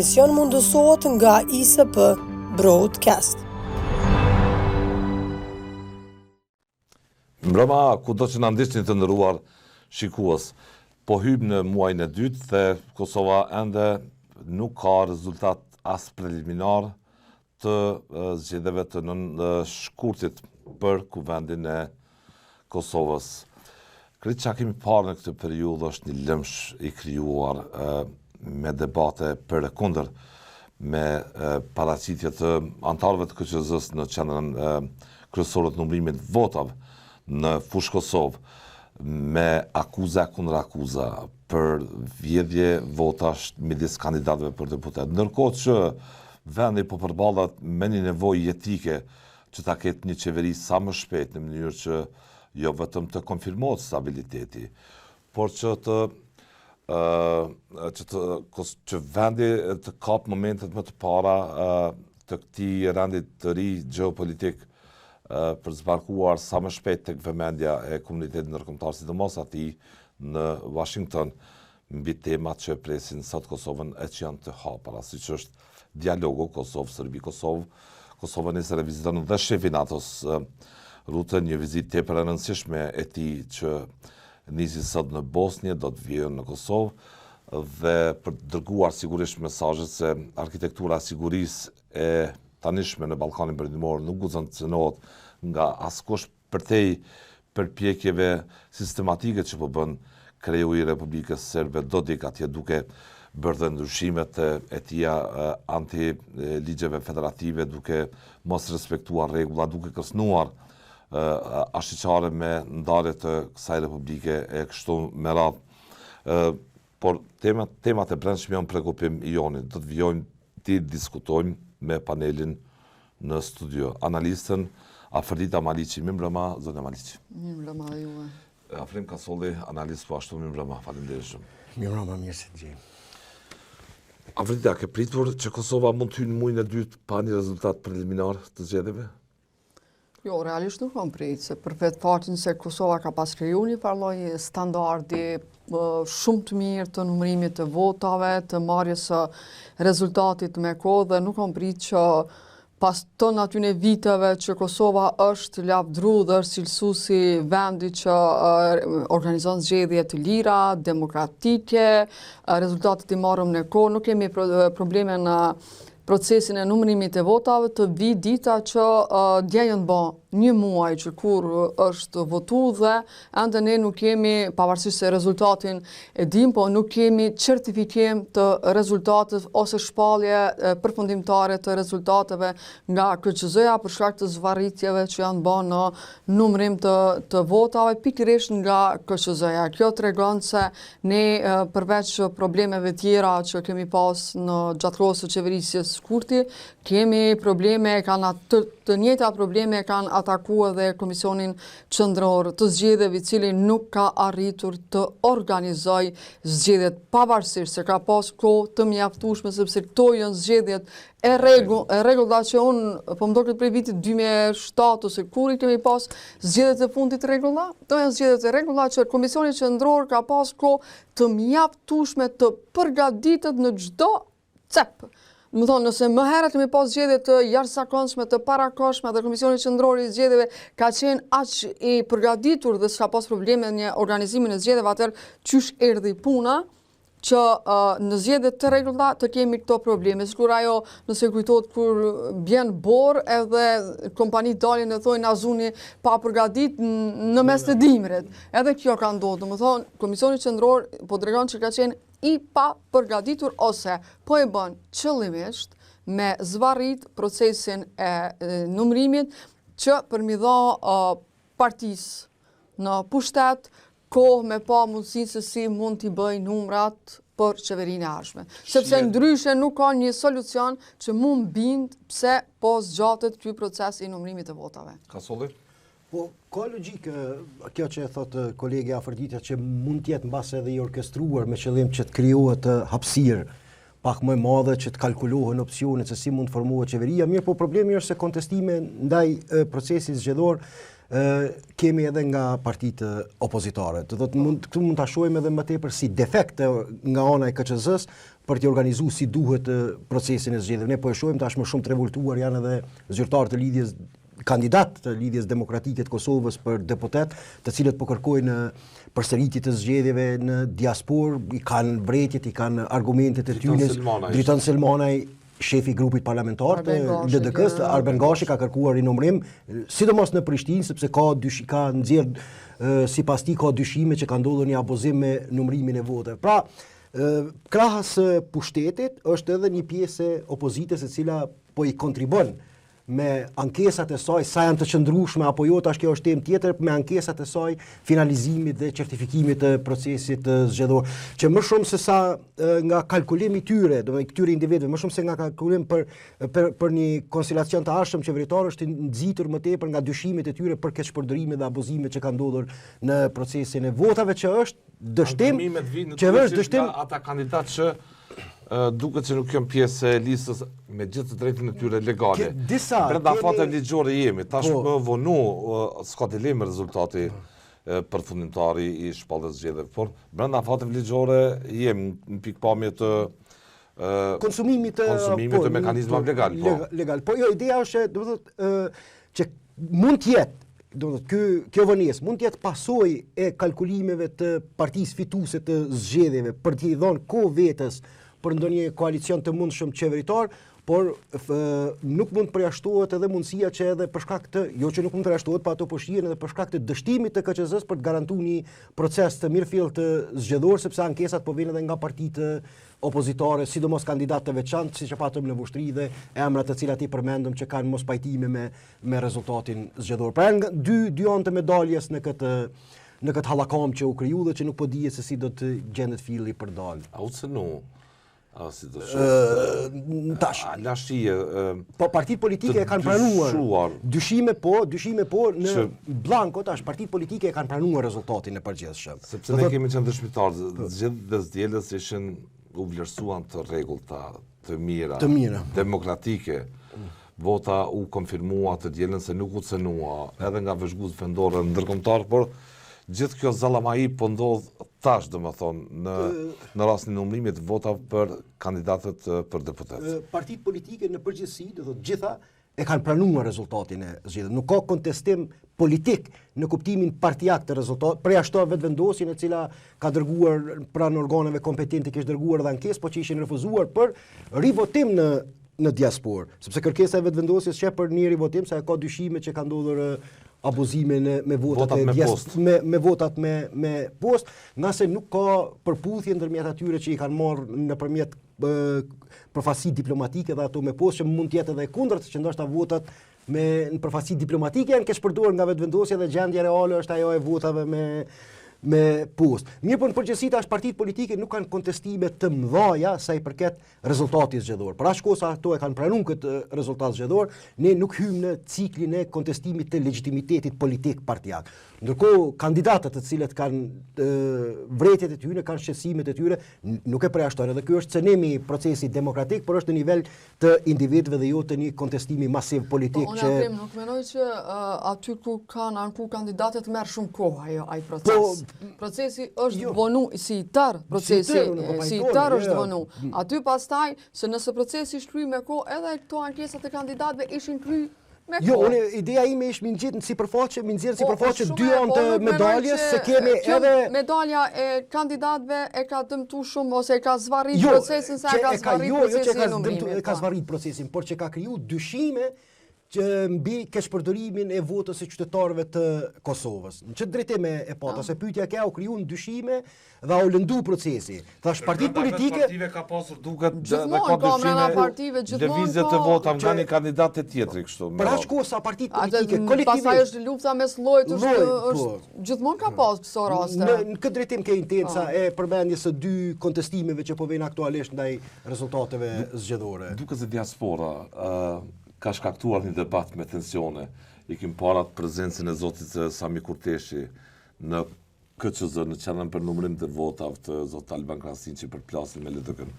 emision mundësohet nga ISP Broadcast. Mbrëma, kudo që na ndiqni të nderuar shikues, po hym në muajin e dytë dhe Kosova ende nuk ka rezultat as preliminar të zgjedhjeve të shkurtit për kuvendin e Kosovës. Këtë që kemi parë në këtë periudhë është një lëmsh i krijuar me debate për e kundër, me paraqitje të antarëve të KQZ-s në qendrën kryesore të numërimit votave në fushë Kosovë, me akuza kundër akuza për vjedhje votash midis kandidatëve për deputet. Ndërkohë që vendi po përballet me një nevojë jetike që ta ketë një qeveri sa më shpejt në mënyrë që jo vetëm të konfirmohet stabiliteti, por që vendi të kap momentet më të para të këtij rendi të ri gjeopolitik për zbarkuar sa më shpejt tek vëmendja e komunitetit ndërkombëtar, sidomos atij në Washington, mbi temat që presin sot Kosovën e që janë të hapura, siç është dialogu Kosovë-Serbi-Kosovë. Kosova nesër e viziton dhe shefi NATO-s rrutën, një vizitë tepër e rëndësishme e tij që nisi sot në Bosnjë, do të vijë në Kosovë dhe për të dërguar sigurisht mesazhet se arkitektura e sigurisë e tanishme në Ballkanin Perëndimor nuk guxon të cënohet nga askush përtej përpjekjeve sistematike që po bën kreu i Republikës Serbe Dodik atje, duke bërë dhe ndryshimet e tia anti-ligjeve federative, duke mos respektuar rregulla, duke kërcënuar ashtiqare me ndarje të kësaj republike e kështu me radhë. Por temat e brendshme janë prekupim i jonit. Do të vijojmë të diskutojmë me panelin në studio. Analistën Aferdita Maliqi, mirëmbrëma, zonja Maliqi. Mirëmbrëma dhe juve. Afrim Kasolli, analist po ashtu, mirëmbrëma, faleminderit shumë. Mirëmbrëma, mirë se të gjejmë. Aferdita, ke pritur që Kosova mund të hyjë në muajin e dytë pa një rezultat preliminar të zgjedhjeve? Jo, realisht nuk kam prit, se për vetë faktin se Kosova ka pas kriju një farloj standardi shumë të mirë të numërimit të votave, të marrjes së rezultatit me kohë, dhe nuk kam prit që pas të atyne viteve që Kosova është lavdru dhe është cilësuesi vendi që organizon zgjedhje të lira, demokratike, rezultatet i marrëm në kohë, nuk kemi probleme në procesin e numërimit e votave, të vi dita që djejën bë një muaj që kur është votu dhe ende ne nuk kemi, pavarësisht se rezultatin e dim, po nuk kemi certifikim të rezultateve ose shpallje përfundimtare të rezultateve nga KQZ-ja për shkak të zvarritjeve që janë bërë në numërim të votave pikërisht nga KQZ-ja. Kjo tregon se ne përveç problemeve tjera që kemi pas në gjatë kohës së qeverisjes Kurti, kemi probleme, të njëjta probleme kanë atakuar dhe Komisionin Qendror të Zgjedhjeve, i cili nuk ka arritur të organizojë zgjedhjet, pavarësisht se ka pas kohë të mjaftueshme, sepse këto janë zgjedhjet e rregullta që unë po më duket prej vitit 2007 ose kur i kemi pas zgjedhjet e fundit rregulla. Këto janë zgjedhjet e rregulla që Komisioni Qendror ka pas kohë të mjaftueshme të përgatitet në çdo cep. Më thonë, nëse më herët kemi pas zgjedhje të jashtëzakonshme, të parakohshme, dhe Komisioni Qendror i Zgjedhjeve ka qenë aq i përgatitur dhe s'ka pas probleme në organizimin e zgjedhjeve, atëherë qysh erdhi puna që në zgjedhje të rregullta të kemi këto probleme. Sikur ajo, nëse kujtohet kur bjen borë edhe kompani dalin e thojnë azuni pa përgatit në mes të dimrit. Edhe kjo ka ndodhur. Më thonë, Komisioni Qendror po tregon që ka qenë i pa përgatitur ose po e bën qëllimisht me zvarrit procesin e numërimit që për mi dha partisë në pushtet kohë me pa mundësi se si mund t'i bëj numrat për qeverinë e ardhshme. Sepse ndryshe nuk ka një solucion që mund bind pse po zgjatet ky proces i numërimit të votave. Kasolli? Po, ka logjikë kjo që e thotë kolegi Aferdita që mund të jetë mbas edhe i orkestruar me qëllim që të krijohet hapësirë pak më e madhe që të kalkulohen opsionet se si mund të formohet qeveria, mirë po problemi është se kontestime ndaj procesit zgjedhor kemi edhe nga partitë opozitare. Të thotë këtu mund ta shohim edhe më tepër si defekt nga ana e KQZ-s për të organizuar si duhet procesin e zgjedhjeve. Ne po e shohim tashmë shumë të revoltuar janë edhe zyrtarë të lidhjes kandidat të lidhjes demokratike të Kosovës për deputet, të cilët po kërkojnë përsëritje të zgjedhjeve në diasporë, i kanë vërejtjet, i kanë argumentet e tyre. Dritan Selmanaj, shefi i grupit parlamentar të LDK-s, Arben Gashi ka kërkuar rinomrim, sidomos në Prishtinë, sepse ka nxjerr sipas tij ka dyshime që ka ndodhur një abuzim me numërimin e votave. Pra, krahas pushtetit është edhe një pjesë e opozitës e cila po i kontribon me ankesat e saj, sa janë të qëndrueshme apo jo, tash kjo është temë tjetër, me ankesat e saj, finalizimit dhe certifikimit të procesit zgjedhor, që më shumë se sa nga kalkulimi i tyre, domethënë këtyre individëve, më shumë se nga kalkulim për një konstelacion të arshëm qeveritar është nxitur më tepër nga dyshimet e tyre për keqpërdorimet dhe abuzimet që kanë ndodhur në procesin e votave, që është dështim, që është dështim ata kandidatë që duket që nuk janë pjesë e listës me gjithë të drejtën e tyre legale. Brenda fateve ligjore jemi, tash më vonu s'ka dilemë rezultati përfundimtari i shpalljes zgjedhjeve, por brenda fateve ligjore jemi në pikpamje të konsumimit të mekanizmave legal. Po jo, ideja është që mund të jetë kjo vënesë mund të jetë pasojë e kalkulimeve të partisë fituese të zgjedhjeve për t'i dhënë kohë vetes për ndonjë koalicion të mundshëm qeveritar, por nuk mund të përjashtohet edhe mundësia që edhe për shkak të, jo që nuk mund të përjashtohet, pa ato po shihen edhe për shkak të dështimit të KQZ-s për të garantuar një proces të mirëfillt të zgjedhor, sepse ankesat po vijnë edhe nga partitë opozitare, sidomos kandidatë të veçantë, siç e patëm në Vushtri dhe emrat të cilat i përmendëm që kanë mos pajtime me rezultatin zgjedhor. Pra janë dy anë të medaljes në këtë hallakam që u kriju dhe që nuk po dihet se si do të gjendet filli për dalë. Si të shumë, lashije... Po, partitë politike e kanë pranuar. Dyshime po, në blanko tash, partitë politike e kanë pranuar rezultatin e përgjithshëm. Sepse ne kemi qenë dëshmitarë, zgjedhjet dhe zdjelës ishin u vlerësuan të rregullta, të mira, demokratike. Vota u konfirmua të dielën se nuk u cënua, edhe nga vëzhgues vendore ndërkombëtar, por gjithë kjo zallamai po ndodh tash, domethënë, në rastin e numërimit të votave për kandidatët për deputet. Partitë politike në përgjithësi, do thotë gjitha e kanë pranuar rezultatin e zgjedhjeve. Nuk ka kontestim politik në kuptimin partijak të rezultatit, përjashto vetvendosjen e cila ka dërguar pranë organeve kompetente, kishte dërguar dhe ankesë, po që ishin refuzuar për rivotim në diasporë, sepse kërkesa e vetvendosjes sheh për një rivotim, sa ka dyshime që ka ndodhur abuzime me votat me post, nëse nuk ka përputhje ndërmjet atyre që i kanë marrë nëpërmjet përfaqësi diplomatike dhe ato me post, që mund të jetë edhe kundërt, që ndoshta votat në përfaqësi diplomatike janë keqpërdorur nga vetvendosja dhe gjendja reale është ajo e votave me post. Mirë, por në përgjithësi tash partitë politike nuk kanë kontestime të mëdha sa i përket rezultatit zgjedhor. Për aq kohë sa ato e kanë pranuar këtë rezultat zgjedhor, ne nuk hyjmë në ciklin e kontestimit të legitimitetit politik partijak. Ndërkohë kandidatët të cilët kanë vërejtjet e tyre, kanë shqetësimet e tyre, nuk e përjashtojnë. Edhe ky është cënimi i procesit demokratik, por është në nivel të individëve dhe jo të një kontestimi masiv politik. Unë nuk mendoj që aty ku kanë anku kandidatët merr shumë kohë ai proces. Procesi është vonu si i tërë, është vonu. Aty pastaj, se nëse procesi është kryer me kohë, edhe këto ankesat e kandidatëve ishin kryer me kohë. Jo, ideja ime është mi nxjerr në sipërfaqe dy anë të medaljes, se kemi edhe medalja e kandidatëve e ka dëmtuar shumë ose e ka zvarrit procesin, sa e ka zvarrit procesin. E ka zvarrit procesin, por që ka kriju dyshime që mbi keqpërdorimin e votës së qytetarëve të Kosovës. Në çdo drejtim e pata, se pyetja kjo u kriju dyshime dhe u lëndu procesi. Thash partitë politike ka pasur duket dhe ka dyshime lëvizje të vota nga një kandidat të tjetri kështu. Për aq kohë sa partitë politike kolektivisht. Pastaj është lufta mes llojit, është gjithmonë ka pasur këto raste. Në këtë drejtim ke intenca e përmendjes së dy kontestimeve që po vijnë aktualisht ndaj rezultateve zgjedhore. Duket se diaspora ka shkaktuar një debat me tensione. I kim parat prezencën e zotit Sami Kurteshi në KQZ, në qendrën për numërim të votave të zotit Alban Krasinë që përplasin me LDK-n.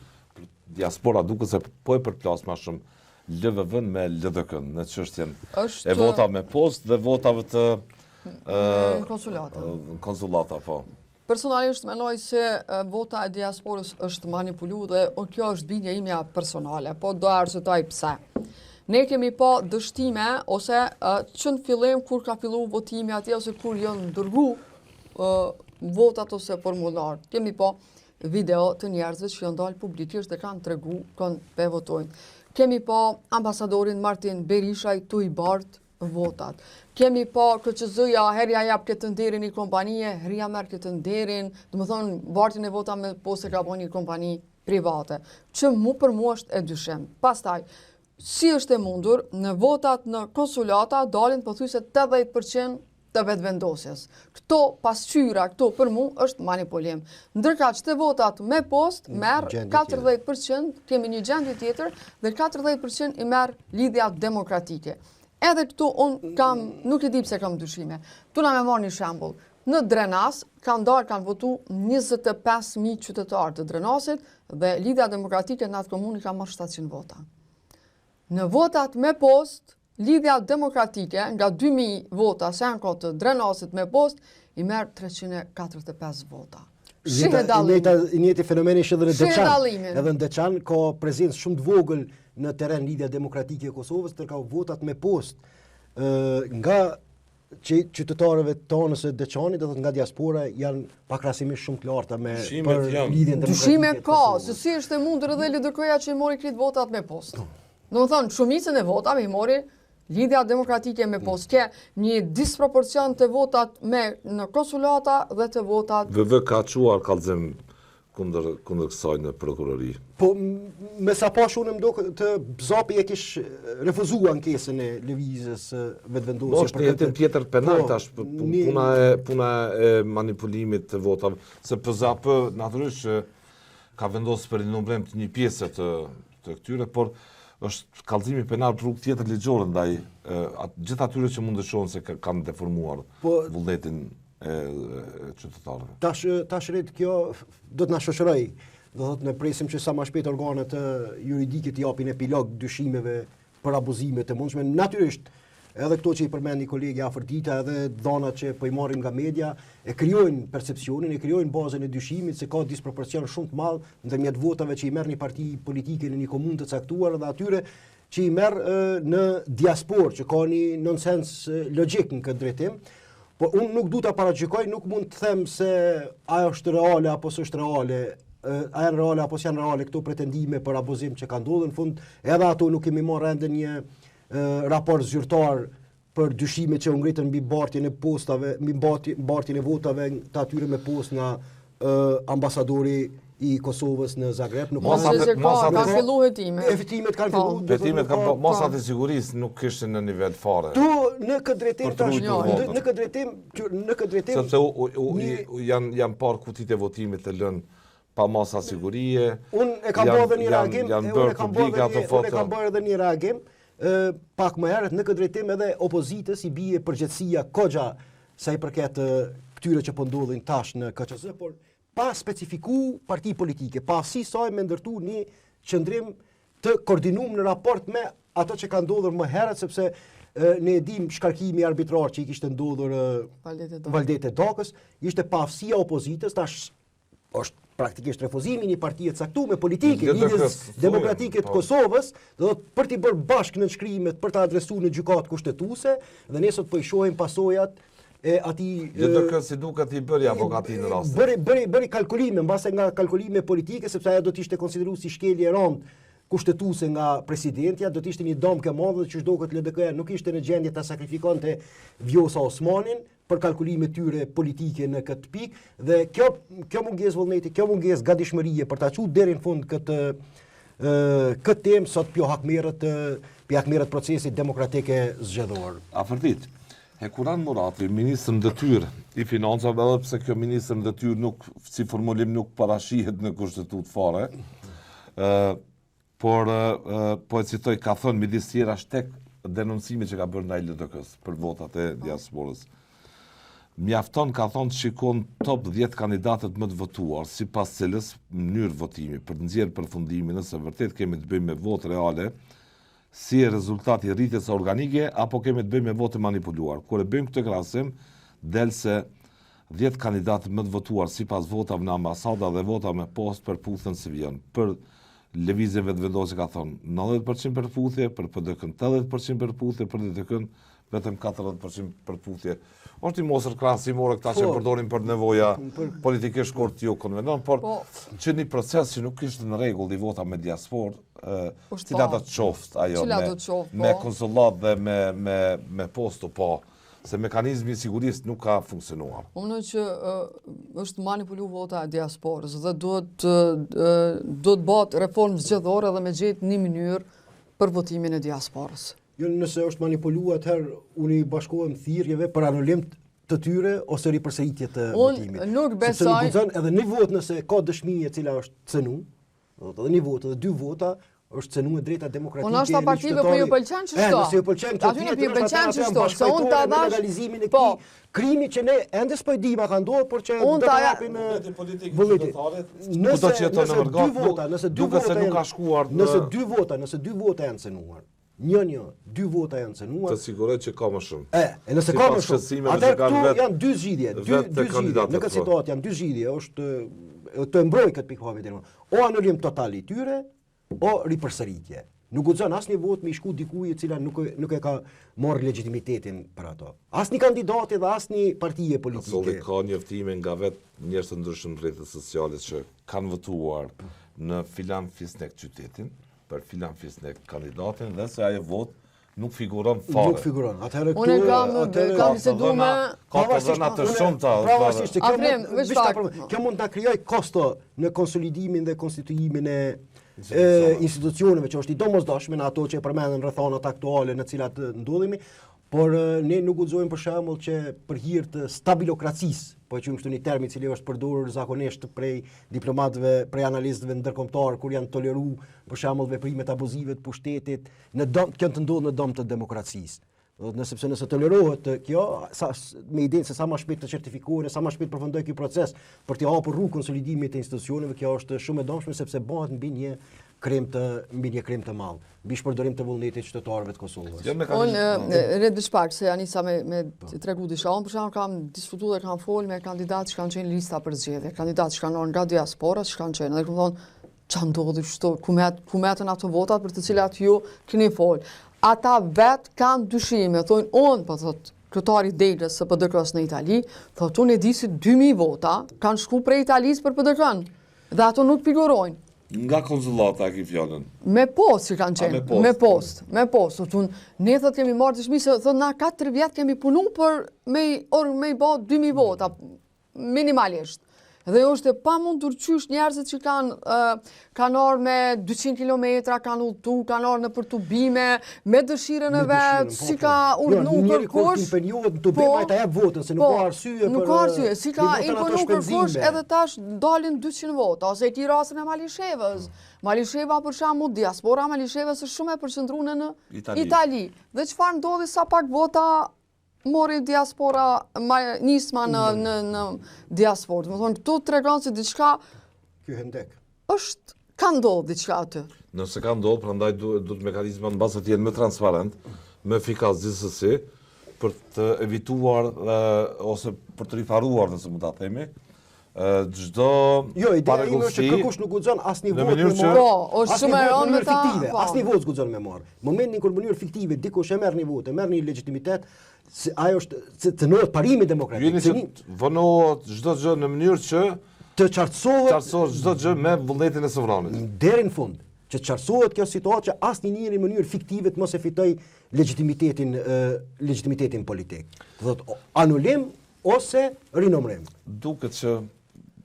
diaspora duke se po e përplas ma shumë LVV-n me LDK-n në çështjen e votave me post dhe votave të konsulata, po. Personalisht menoj se vota e diasporës është manipulu dhe kjo është bindja imja personale, po do arsyetoj pse. Ne kemi pa dështime ose që në fillim kur ka fillu votimi atje ose kur janë dërgu votat ose formular. Kemi pa video të njerëzve që janë dalë publikisht dhe kanë tregu kanë pe votojnë. Kemi pa ambasadorin Martin Berishaj tu i bart votat. Kemi pa KQZ-ja, herja jap këtë nderin i kompanije, herja merr këtë nderin, do të thonë bartin e vota me poste ka bën një kompani private, që për mua është e dyshim. Pastaj, si është e mundur, në votat në konsulata dalin pothuajse 80% të vetëvendosjes. Këto pasqyra, këto për mua është manipulim. Ndërkaq të votat me post merr 40%, kemi një gjendje tjetër dhe 40% i merr Lidhja Demokratike. Edhe këtu nuk e di pse kam dyshime. Tu na me marr një shembull. Në Drenas kanë votu 25.000 qytetarë të Drenasit dhe Lidhja Demokratike në atë komuni ka marrë 700 vota. Në votat me post, Lidhja Demokratike nga 2.000 vota se janë të Drenasit me post i merr 345 vota. Njëti fenomeni është edhe në Deçan. Edhe në Deçan ka prezencë shumë të vogël në teren Lidhja Demokratike e Kosovës, tërka votat me post nga qytetarëve tonës e Deçanit, dhe nga diaspora janë pakrahasimisht shumë të larta me për Lidhjen Demokratike. Dyshime ka, se si është e mundur edhe LDK-ja që i mori këtë votat me post. Do të thonë, shumicën e votave i mori Lidhja Demokratike me post. Ke një disproporcion të votat në konsulata dhe të votat... VV ka quar kallëzim kundër kësaj në prokurori. Po, me sa pash unë më do të Zapi e kish refuzu ankesën e lëvizjes vetëvendosje. Është një jetim tjetër penal tash, puna e manipulimit të votave. Se PZAP natyrisht ka vendosur për numërim të një pjesë të këtyre, por është kallëzimi penal për rrugë tjetër ligjore ndaj gjithë atyre që mund të shohin se kanë deformuar vullnetin e qytetarëve. Tash ret kjo do të na shoqëroj. Do thotë ne presim që sa më shpejt organet juridike të japin epilog dyshimeve për abuzime të mundshme. Natyrisht, edhe këto që i përmendi kolegi Afërdita, edhe dhënat që po i marrim nga media, e krijojnë percepcionin, e krijojnë bazën e dyshimit se ka disproporcion shumë të madh ndërmjet votave që i merr një parti politike në një komunë të caktuar dhe atyre që i merr në diasporë, që ka një nonsens logjik në këtë drejtim. Po unë nuk du ta paragjykoj, nuk mund të them se ajo është reale apo s'është reale. A janë reale apo s'janë reale këto pretendime për abuzim që ka ndodhur në fund, edhe ato nuk kemi marrë ende një raport zyrtar për dyshime që u ngritën mbi bartjen e postave, mbi bartjen e votave të atyre me post nga ambasadori i Kosovës në Zagreb. Ka fillu hetime. Hetimet kanë fillu. Hetimet kanë masat e sigurisë nuk kishin në nivel fare. Tu në këtë drejtim tash, në këtë drejtim sepse janë parë kutitë e votimit të lënë pa masa sigurie. Unë e kam bërë një reagim, edhe një reagim pak më herët në këtë drejtim edhe opozitës i bie përgjegjësia kogja sa i përket këtyre që po ndodhin tash në KQZ, por pa specifiku parti politike, pa si saj me ndërtu një qëndrim të koordinuar në raport me ato që ka ndodhur më herët, sepse ne e dim shkarkimi arbitrar që i kishte ndodhur Valdete Dakës, ishte pa aftësia opozitës, tash është praktikisht refuzimi një partie të caktuar politike, Lidhjes Demokratike të Kosovës, do të për të bërë bashkë nënshkrimet për të adresuar në gjykatë kushtetuese dhe ne sot po i shohim pasojat e atij LDK si duket i bëri avokati në rast. Bëri kalkulime mbase nga kalkulime politike, sepse ajo do të ishte konsideruar si shkelje e rëndë kushtetuese nga presidentja, do të ishte një dëm e madhe që çdoket LDK nuk ishte në gjendje ta sakrifikonte Vjosa Osmanin për kalkulime tyre politike në këtë pikë, dhe kjo mungesë vullneti, kjo mungesë gatishmërie për ta çuar deri në fund këtë temë sot pjo hakmerët procesit demokratike zgjedhor. Afërdit, Hekuran Murati, ministër në detyrë i financave, edhe pse kjo ministër në detyrë nuk si formulim nuk parashihet në kushtetutë fare, por po e citoj, ka thënë midis tjera shtek denoncimi që ka bërë ndaj LDK-s për votat e diasporës. mjafton ka thonë të shikon top 10 kandidatët më të votuar, sipas cilës mënyrë votimi për të nxjerrë përfundimin nëse vërtet kemi të bëjmë me votë reale, si e rezultati i rritjes organike apo kemi të bëjmë me votë manipuluar. Kur e bëjmë këtë krahasim, del se 10 kandidatët më të votuar sipas votave në ambasada dhe vota me post përputhen si vjen. Për lëvizjen vetëvendosje ka thonë 90% përputhje, për PDK-n 80% përputhje, për DTK-n vetëm 40% përputhje. Është i mosër krahasimore këta që përdorin për nevoja politikisht kur t'ju konvenon, por që një proces që nuk ishte në rregull i vota me diasporë, cila do të qoftë ajo me konsullat dhe me posto, po, se mekanizmi i sigurisë nuk ka funksionuar. Unë mendoj që është manipulu vota e diasporës dhe duhet të bëhet reformë zgjedhore dhe me gjetë një mënyrë për votimin e diasporës. Jo, nëse është manipuluar, atëherë unë i bashkohem thirrjeve për anulim të tyre ose ripërsëritje të votimit. Unë nuk besoj. Sepse nuk guxon edhe një vot nëse ka dëshmi e cila është cënu, edhe një vot edhe 2 vota është cënu e drejta demokratike. Unë është ta partive po ju pëlqen çështo. Nëse ju pëlqen këtë, aty nuk ju pëlqen çështo, se unë ta dash legalizimin e këtij krimi që ne ende s'po e di ma ka ndodhur, por që do të japim vullnetin. Nëse 2 vota nuk ka shkuar. Nëse 2 vota janë cënuar. 2 vota janë cënuar. Të siguroj që ka më shumë. Nëse ka më shumë, atëherë këtu janë 2 zgjidhje. Në këtë situatë janë 2 zgjidhje, është të mbroj këtë pikëhapje deri më. O anulim total i tyre, o ripërsëritje. Nuk guxon asnjë vot me shku dikujt e cila nuk e ka marrë legitimitetin për ato. Asnjë kandidati dhe asnjë partie politike. Solli ka njoftime nga vetë njerëz të ndryshëm në rrjetet sociale që kanë votuar në filan fisnek qytetin, për filan fisnek kandidatin dhe se ajo vot nuk figuron fare. Nuk figuron. Atëherë unë kam biseduar me ka dhëna të shumta. Pavarësisht kjo mund ta krijoj kosto në konsolidimin dhe konstituimin e institucioneve që është i domosdoshme në ato që e përmenden rrethanat aktuale në cilat ndodhemi, por ne nuk guxojmë për shembull që për hir të stabilokracisë, po e quajmë kështu një term i cili është përdorur zakonisht prej diplomatëve, prej analistëve ndërkombëtar kur janë toleruar për shembull veprimet abuzive të pushtetit, kanë të ndodhur në dëm të demokracisë. Nëse tolerohet kjo, me idenë se sa më shpejt të certifikohet, sa më shpejt përfundoj ky proces për të hapur rrugë konsolidimit të institucioneve, kjo është shumë e domshme sepse bëhet mbi një krem të madh, mbi shpërdorim të vullnetit qytetarëve të Kosovës. Unë rret pak se Anisa me tregu disha. Unë për shembull kam diskutuar dhe kam folur me kandidatë që kanë qenë lista për zgjedhje, kandidatë që kanë ardhur nga diaspora, që kanë qenë, dhe kam thonë ç'a ndodhi kështu, ku metën ato votat për të cilat ju keni fol. Ata vetë kanë dyshime, thonë unë, po thotë kryetari Delës së PDK-s në Itali, thotë unë e di se 2000 vota kanë shku prej Italisë për PDK-n dhe ato nuk figurojnë. Nga konsullata ki fjalën. Me post që kanë qenë, me post. Ne thotë kemi marrë dëshmi se thotë na 4 vjet kemi punu për me i bë 2000 vota minimalisht. Dhe është e pamundur qysh njerëzit që kanë ardhur me 200 kilometra, kanë udhëtu, kanë ardhur në për tubime, me dëshirën e vet, si ka urdhëruar kërkosh. Në periudhën të bëjmë ai ta jap votën se nuk ka arsye për. Nuk ka arsye, si ka imponuar kërkosh edhe tash dalin 200 vota, ose ti rastin e Malishevës. Malisheva për shembull, diaspora Malishevës është shumë e përqendruar në Itali. Dhe çfarë ndodhi sa pak vota mori diaspora nisma në diasporë. Më thonë, këtu tregon se diçka ky hendek ka ndodhur diçka aty. Nëse ka ndodhur, prandaj duhet mekanizmat mbas të jenë më transparent, më efikas gjithsesi për të evituar ose për të rifaruar, nëse mund ta themi, çdo paregullsi. Jo, kërkush nuk guxon asnjë vot me marr. Po, është shumë e rëndë me ta. Asnjë vot guxon me marr. Momentin kur në mënyrë fiktive dikush e merr një votë, merr një legitimitet, ajo është të nohet parimi demokratik. Vonohet çdo gjë në mënyrë që të qartësohet çdo gjë me vullnetin e sovranit. Deri në fund, që të qartësohet kjo situatë që asnjë njeri në mënyrë fiktive të mos e fitoj legitimitetin politik. Do thotë anulim ose rinomrim. Duket që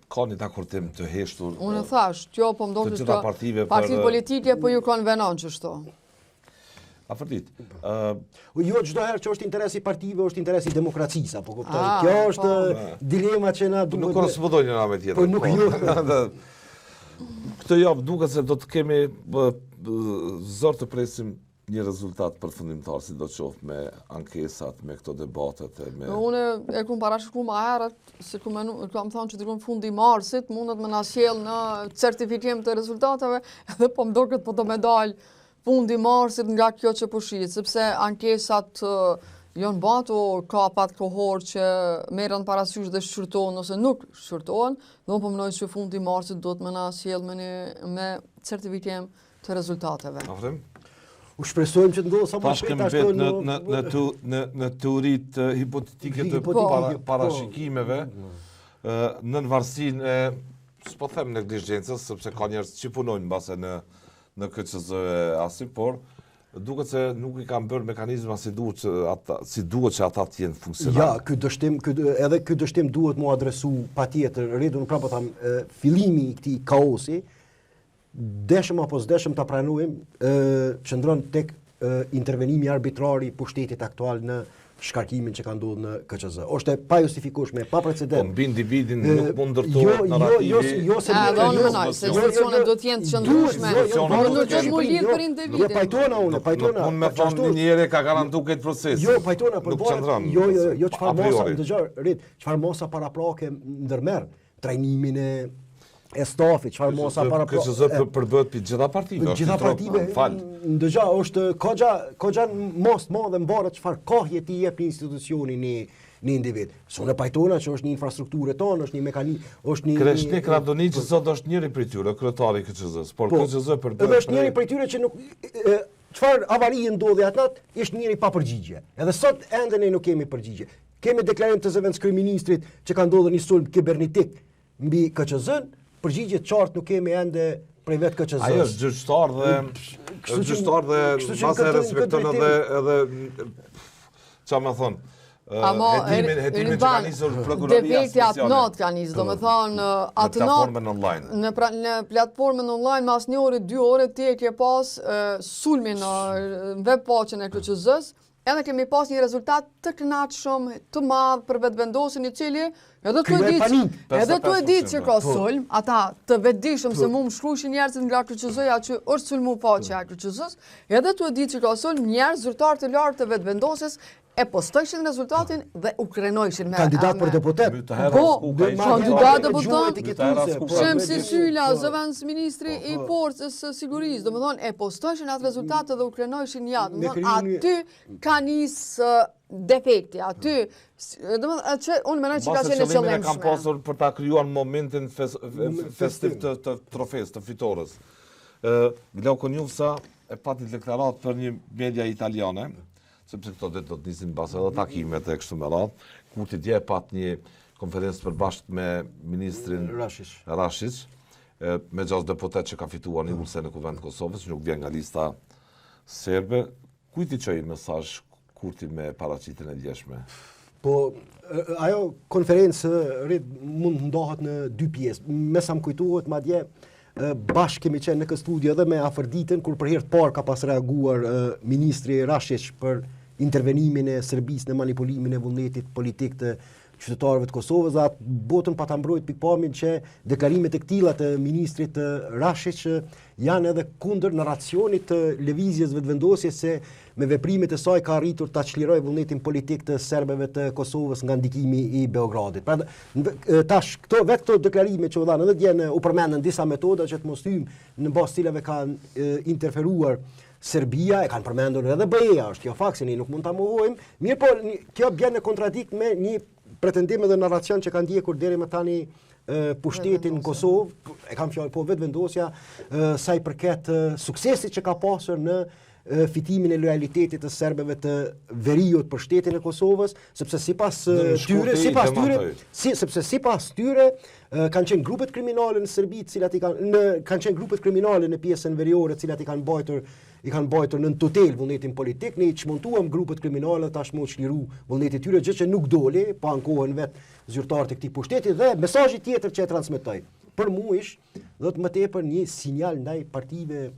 ka një dakordim të heshtur. Unë thash, jo po më të gjitha partive politike po ju konvenon çështo. Afërdit. Jo çdo herë që është interesi partive, është interesi demokracisë, apo kuptoj. Kjo është dilema që na duhet. Nuk korrespondojnë njëra me tjetrën. Po nuk jo. Këtë javë duket se do të kemi zor të presim një rezultat përfundimtar si do të qoftë me ankesat, me këto debatet e me... Unë e kum parashikru ma herët, se kam thonë që dikun fundi marsit, mundet me na sjell në certifikim të rezultateve, edhe po më duket po do me dal fundi marsit nga kjo që po shihet, sepse ankesat janë batu kapat kohor që merren parasysh dhe shqyrtohen ose nuk shqyrtohen, dhe unë po mendoj që fundi marsit do të më na sjell me certifikim të rezultateve. U shpresojmë që të ndodhë sa më shpejt ashtu në teoritë hipotetike të parashikimeve, në varësinë e, s'po them neglizhencës, sepse ka njerëz që punojnë mbase në KQZ asim, por duket se nuk i kanë bërë mekanizma si duhet që ata të jenë funksional. Ja, edhe ky dështim duhet mu adresu patjetër, rritur prapë tham fillimi i këtij kaosi, deshëm apo s'deshëm ta pranojmë, qëndron tek intervenimi arbitrari i pushtetit aktual në shkarkimin që ka ndodhur në KQZ. Është e pa justifikueshme, pa precedent. Po mbi individin nuk mund ndërtohet narrativi. Situacionet do të jenë të qëndrueshme. Nuk është më lidh për individin. Jo, pajtona. Mund me thonë një njeri ka garantuar këtë proces. Jo, pajtona, nuk qëndron. Jo, çfarë mosa paraprake ndërmerr trajnimin e stafit, çfarë mosa paraprake. KQZ përbëhet për gjitha partive. Gjitha partive. Ndëgja, është kogja mos madhe mbarë çfarë kohje ti jep institucioni një individ. Sonë pajtona që është një infrastrukturë tonë, është një mekanizëm, është një Kreshnik Radonici sot është njëri prej tyre, kryetari i KQZ-s, por KQZ përbëhet. Edhe është njëri prej tyre që nuk çfarë avarie ndodhi atnat, është njëri pa përgjigje. Edhe sot ende ne nuk kemi përgjigje. Kemi deklarim të zëvendës kryeministrit që ka ndodhur një sulm kibernetik mbi KQZ-n, përgjigje të qartë nuk kemi ende prej vetë KQZ-s. Ajo është gjyqtar dhe mbase respekton edhe çfarë më thon. Hetimin që ka nisur prokuroria atë natë ka nisur, domethënë atë natë në platformën online mas 1 orë 2 orë ti e ke pas sulmin në webpaqen e KQZ-s. Edhe kemi pas një rezultat të kënaqshëm, të madh për vetëvendosin i cili edhe tu e ditë që ka sulm, ata të vetëdijshëm se mu më shkruajnë njerëzit nga KQZ-ja që është sulmu faqja e KQZ-s, edhe tu e ditë që ka sulm njerëz zyrtar të lartë të vetëvendosjes e postojshin rezultatin dhe u krenojshin me kandidat për deputet. Kandidat deputet. Shemsi Sylla, zëvendës ministri i forcës së sigurisë, domethënë e postojshin atë rezultate dhe u krenojshin jatë. Domethënë aty ka nisë defekti, aty domethënë unë mendoj që ka qenë e qëllimshme. Kanë pasur për ta krijuar momentin festiv të trofes, të fitores. Glauco Njufsa e pati deklarat për një media italiane, sepse këto ditë do të nisin mbas edhe takimet e kështu me radhë. Kurti dje pat një konferencë përbashkët me ministrin Rashic, me 6 deputet që ka fituar një ulse në Kuvend të Kosovës, që nuk vjen nga lista serbe. Kujt i çoi mesazh Kurti me paraqitjen e djeshme? Po, ajo konferencë mund ndohet në 2 pjesë. Me sa më kujtohet, madje bashkë kemi qenë në këtë studio edhe me afërditën, kur për herë të parë ka pas reaguar ministri Rashic për intervenimin e Serbisë në manipulimin e vullnetit politik të qytetarëve të Kosovës, dhe atë botën pa ta mbrojt pikpamin që deklarimet e këtilla të ministrit Rashic janë edhe kundër narracionit të lëvizjes vetëvendosjes se me veprimet e saj ka arritur ta çlirojë vullnetin politik të serbëve të Kosovës nga ndikimi i Beogradit. Pra tash këto deklarime që u dhanë edhe dje u përmendën disa metoda që të mos hyjmë në bazë cilave kanë interferuar Serbia, e kanë përmendur edhe BE-ja, është kjo fakt se ne nuk mund ta mohojmë. Mirë, po kjo bën në kontradikt me një pretendim dhe narracion që kanë ndjekur deri më tani pushtetin në Kosovë, e kam fjalë po vetëvendosja sa i përket suksesit që ka pasur në fitimin e lojalitetit të serbëve të veriut për shtetin e Kosovës, sepse sipas tyre kanë qenë grupet kriminale në Serbi, kanë qenë grupet kriminale në pjesën veriore, të cilat i kanë bajtur në tutel vullnetin politik. Ne i çmontuam grupet kriminale tashmë u çliru vullneti tyre, gjë që nuk doli, pa ankohen vet zyrtarët e këtij pushteti, dhe mesazhi tjetër që e transmetoi për mua ishte do të më tepër një sinjal ndaj partive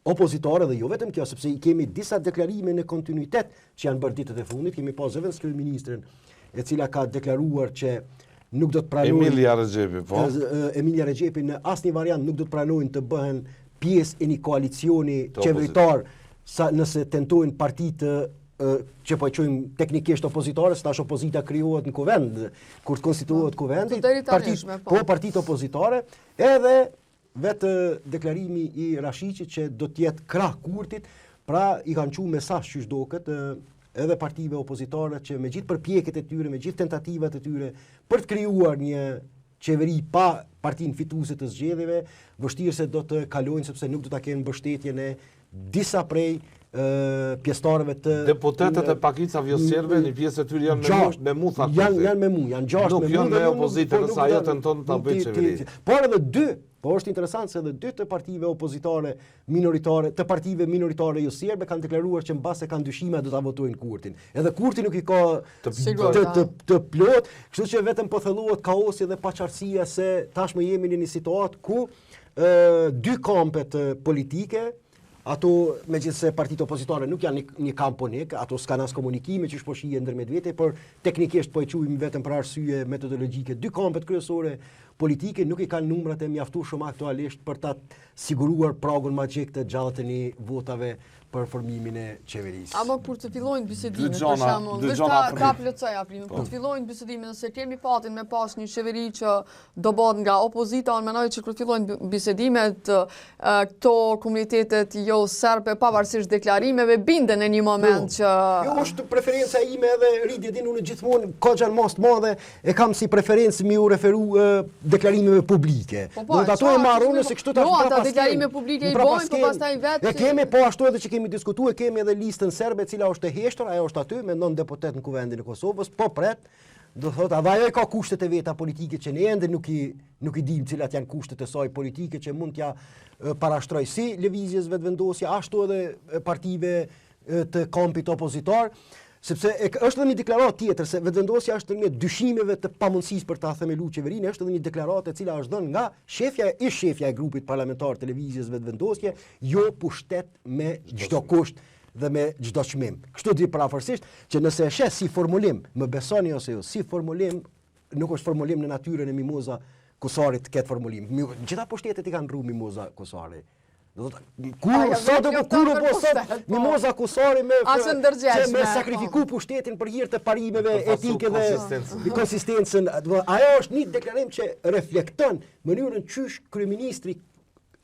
opozitare, dhe jo vetëm kjo, sepse i kemi disa deklarime në kontinuitet që janë bërë ditët e fundit. Kemi pas zëvendës kryeministrin, e cila ka deklaruar që nuk do të pranojnë Emilia Regjepi në asnjë variant nuk do të pranojnë të bëhen pjesë e një koalicioni qeveritar nëse tentojnë partitë që po e quajmë teknikisht opozitare, se tash opozita krijohet në kuvend, kur të konstituohet kuvendi, partitë opozitare, edhe vetë deklarimi i Rashiqit që do të jetë krah Kurtit, pra i kanë thënë mesazh që duket edhe partive opozitare që me gjithë përpjekjet e tyre, me gjithë tentativat e tyre për të krijuar një qeveri pa partinë fituese të zgjedhjeve, vështirë se do të kalojnë sepse nuk do ta kenë mbështetjen e disa prej pjesëtarëve të deputetët e pakicave jo serbe, një pjesë e tyre janë me mu thakë. Janë me mu, janë 6 me mu. Nuk janë me opozitë, nëse ajo tenton ta bëjë qeveri. Por edhe po është interesant se edhe 2 të partive opozitare minoritare, të partive minoritare jo serbe kanë deklaruar që mbase kanë dyshime do ta votojnë Kurtin. Edhe Kurti nuk i ka të plot, kështu që vetëm po thellohet kaosi dhe paqartësia se tashmë jemi në një situatë ku 2 kampet politike, ato megjithëse partitë opozitare nuk janë një kamp unik, ato s'kan as komunikime që po shihen ndërmjet vete, por teknikisht po e quajmë vetëm për arsye metodologjike. 2 kampet kryesore politike nuk i kanë numrat e mjaftueshëm aktualisht për ta siguruar pragun magjik të gjallëtën e votave për formimin e qeverisë. Ama kur të fillojnë bisedimet, për shembull, ta plotësoj aprimin, kur të fillojnë bisedimet, nëse kemi fatin me pas një qeveri që do bëhet nga opozita, unë mendoj që kur fillojnë bisedimet, këto komunitetet jo serbe pavarësisht deklarimeve binden në një moment që jo është preferenca ime edhe rritje din unë gjithmonë koxhan most madhe e kam si preferencë mi u referu deklarimeve publike. Do të ato e marrën se kështu ta ata deklarime publike i bojnë, po pastaj vetë. E kemi po ashtu edhe që kemi diskutuar, kemi edhe listën serbe e cila është e heshtur, ajo është aty me 9 deputet në kuvendin e Kosovës, po pret, do thotë, edhe ajo ka kushtet e veta politike që ne ende nuk i dim cilat janë kushtet e saj politike që mund t'ja parashtroj si lëvizjes vetëvendosja, ashtu edhe partive të kampit opozitar. Sepse është edhe një deklaratë tjetër se vetëvendosja është një dyshimeve të pamundësisë për ta themeluar qeverinë, është edhe një deklaratë e cila është dhënë nga shefja e grupit parlamentar të lëvizjes vetëvendosje, jo pushtet me çdo kusht dhe me çdo çmim. Kështu di paraforsisht që nëse e sheh si formulim, më besoni ose jo, si formulim nuk është formulim në natyrën e Mimoza Kosarit të ketë formulim. Gjitha pushtetet i kanë rru Mimoza Kosari. Mimoza Kosari me sakrifiku pushtetin për hir të parimeve etike dhe konsistencën. Ajo është një deklarim që reflekton mënyrën qysh kryeministri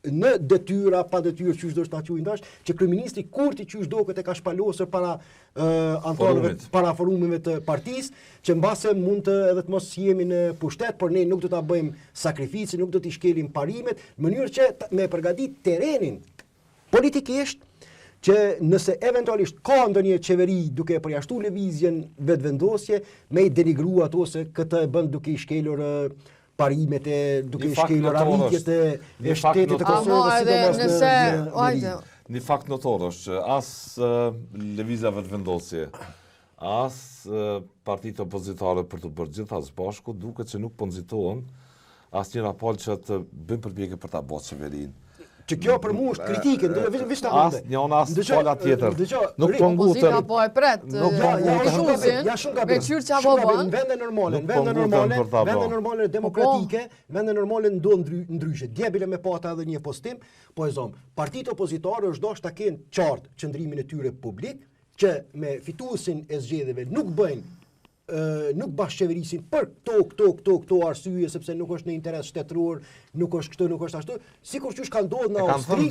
në detyra, pa detyrë qysh do të quajë ndash, që kryeministri Kurti qysh duket e ka shpalosur para antarëve, para forumeve të partisë, që mbase mund të edhe të mos jemi në pushtet, por ne nuk do ta bëjmë sakrificë, nuk do t'i shkelim parimet, në mënyrë që me përgatit terrenin politikisht që nëse eventualisht ka ndonjë qeveri duke përjashtuar lëvizjen vetëvendosje, me i denigruar ato se këtë e bën duke i shkelur parimet e duke i shkelur arritjet e shtetit të Kosovës, sidomos një fakt notor është që as lëvizja vetëvendosje, as partitë opozitare për të bërë gjitha së bashku, duket që nuk po nxitohen asnjëra palë që të bëjnë përpjekje për ta bërë qeverinë. Që kjo për mua është kritike, as njëna as pala tjetër. Nuk po nguten. Po e pret. Ja shumë gabim. Në vende normale demokratike, vende normale ndodh ndryshe. Dje bile me pata edhe një postim, po e zom. Partitë opozitare është dashur ta kenë qartë qëndrimin e tyre publik, që me fituesin e zgjedhjeve nuk bashkëqeverisin për këto arsye, sepse nuk është në interes shtetëror, nuk është kështu, nuk është ashtu, sikur qysh ka ndodhur në Austri.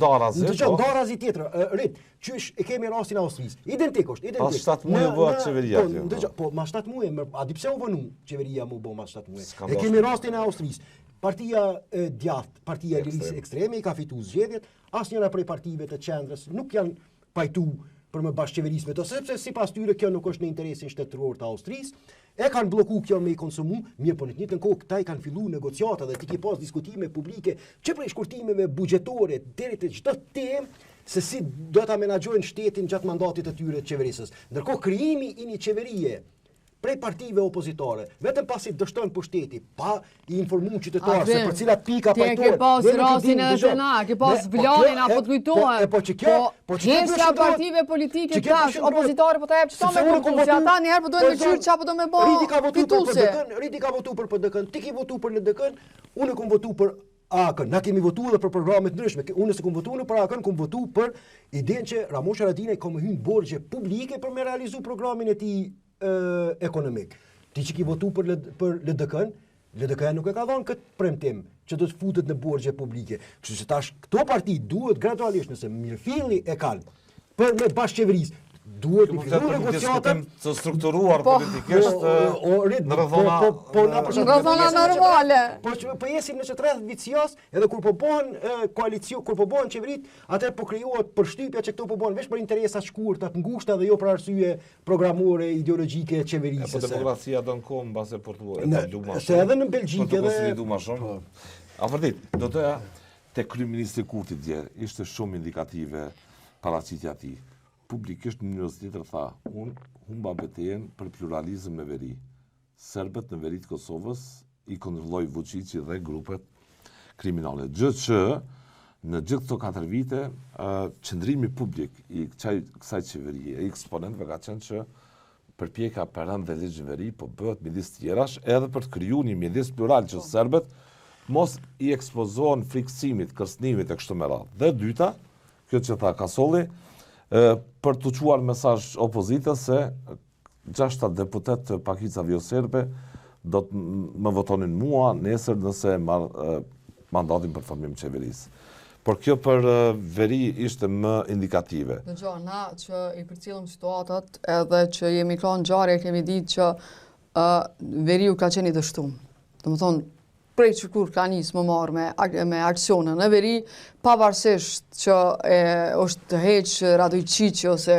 Darazi tjetër, rit, qysh e kemi rastin e Austrisë. Identik është, Pas 7 muaj bëhet qeveria aty. Po, mas 7 muaj, a di pse u vënu qeveria mu bë mas 7 muaj. E kemi rastin e Austrisë. Partia e djathtë, partia e lirisë ekstreme i ka fituar zgjedhjet, asnjëra prej partive të qendrës nuk janë pajtuar për me bashkëqeverisë me to, sepse sipas tyre kjo nuk është në interesin shtetëror të Austrisë. E kanë bllokuar kjo me i konsumu, mirë po në të njëjtën kohë këta i kanë filluar negociata dhe ti ke pas diskutime publike që prej shkurtimeve buxhetore deri te çdo temë se si do ta menaxhojnë shtetin gjatë mandatit të tyre të qeverisës. Ndërkohë krijimi i një qeverie prej partive opozitare, vetëm pasi dështon pushteti, pa i informuar qytetarët se për cilat pika pajtohet. Ti ke pas rastin e Zenar, ke pas Vlanin apo të kujtohen. Po që partive politike tash opozitare po ta jap çfarë me konkursi, ata një herë po duhen të gjyrë çapo do me bë. Riti ka votuar për PDK-n, ti ke votuar për LDK-n, unë kam votuar për AKN. Na kemi votu edhe për programe të ndryshme. Unë se kam votuar për AKN, kam votu për idenë që Ramush Haradinaj ka më hyrë borxhe publike për me realizu programin e tij ekonomik. Ti që ki votu për LDK-n, LDK nuk e ka dhënë këtë premtim që do të futet në borxhe publike. Kështu që tash këto parti duhet gradualisht, nëse mirëfilli e kanë për me bashkëqeverisë, duhet të fillu negociatat të strukturuar politikisht në rrethona normale. Po jesim në 30 vit sjas, edhe kur po bëhen koalicion, kur po bëhen qeverit, atëherë po krijohet përshtypja që këto po bëhen vetëm për interesa të shkurta, të ngushta dhe jo për arsye programore ideologjike qeverisë. Po demokracia don kohë mbase për të etabluar më shumë. Se edhe në Belgjikë edhe konsoliduar më shumë. Afërdit, do të te kryeministri Kurti dje ishte shumë indikative paraqitja e tij. Publikisht në njërës tjetër tha, unë humba betejën për pluralizëm me veri. Serbët në veri të Kosovës i kontrolloi Vučići dhe grupet kriminale. Gjë që në gjithë këto 4 vite, qëndrimi publik i kësaj qeverie, i eksponentëve ka qenë që përpjeka për rënd dhe ligjë veri, po bëhet midis tjerash, edhe për të kriju një midis plural që serbët mos i ekspozohen friksimit, kërcënimit e kështu me radhë. Dhe dyta, kjo që tha Kasolli, për të quar mesazh opozitës se 6 deputet të pakicave jo serbe do të më votonin mua nesër nëse marr mandatin për formim qeverisë. Por kjo për veri ishte më indikative. Dëgjoj, na që i përcjellim situatat edhe që jemi kënë ngjarje kemi ditë që veriu ka qenë i dështuar. Domethënë prej që kur ka njësë më marrë me aksionën në veri, pavarësisht që është të heqë Radojqiqi ose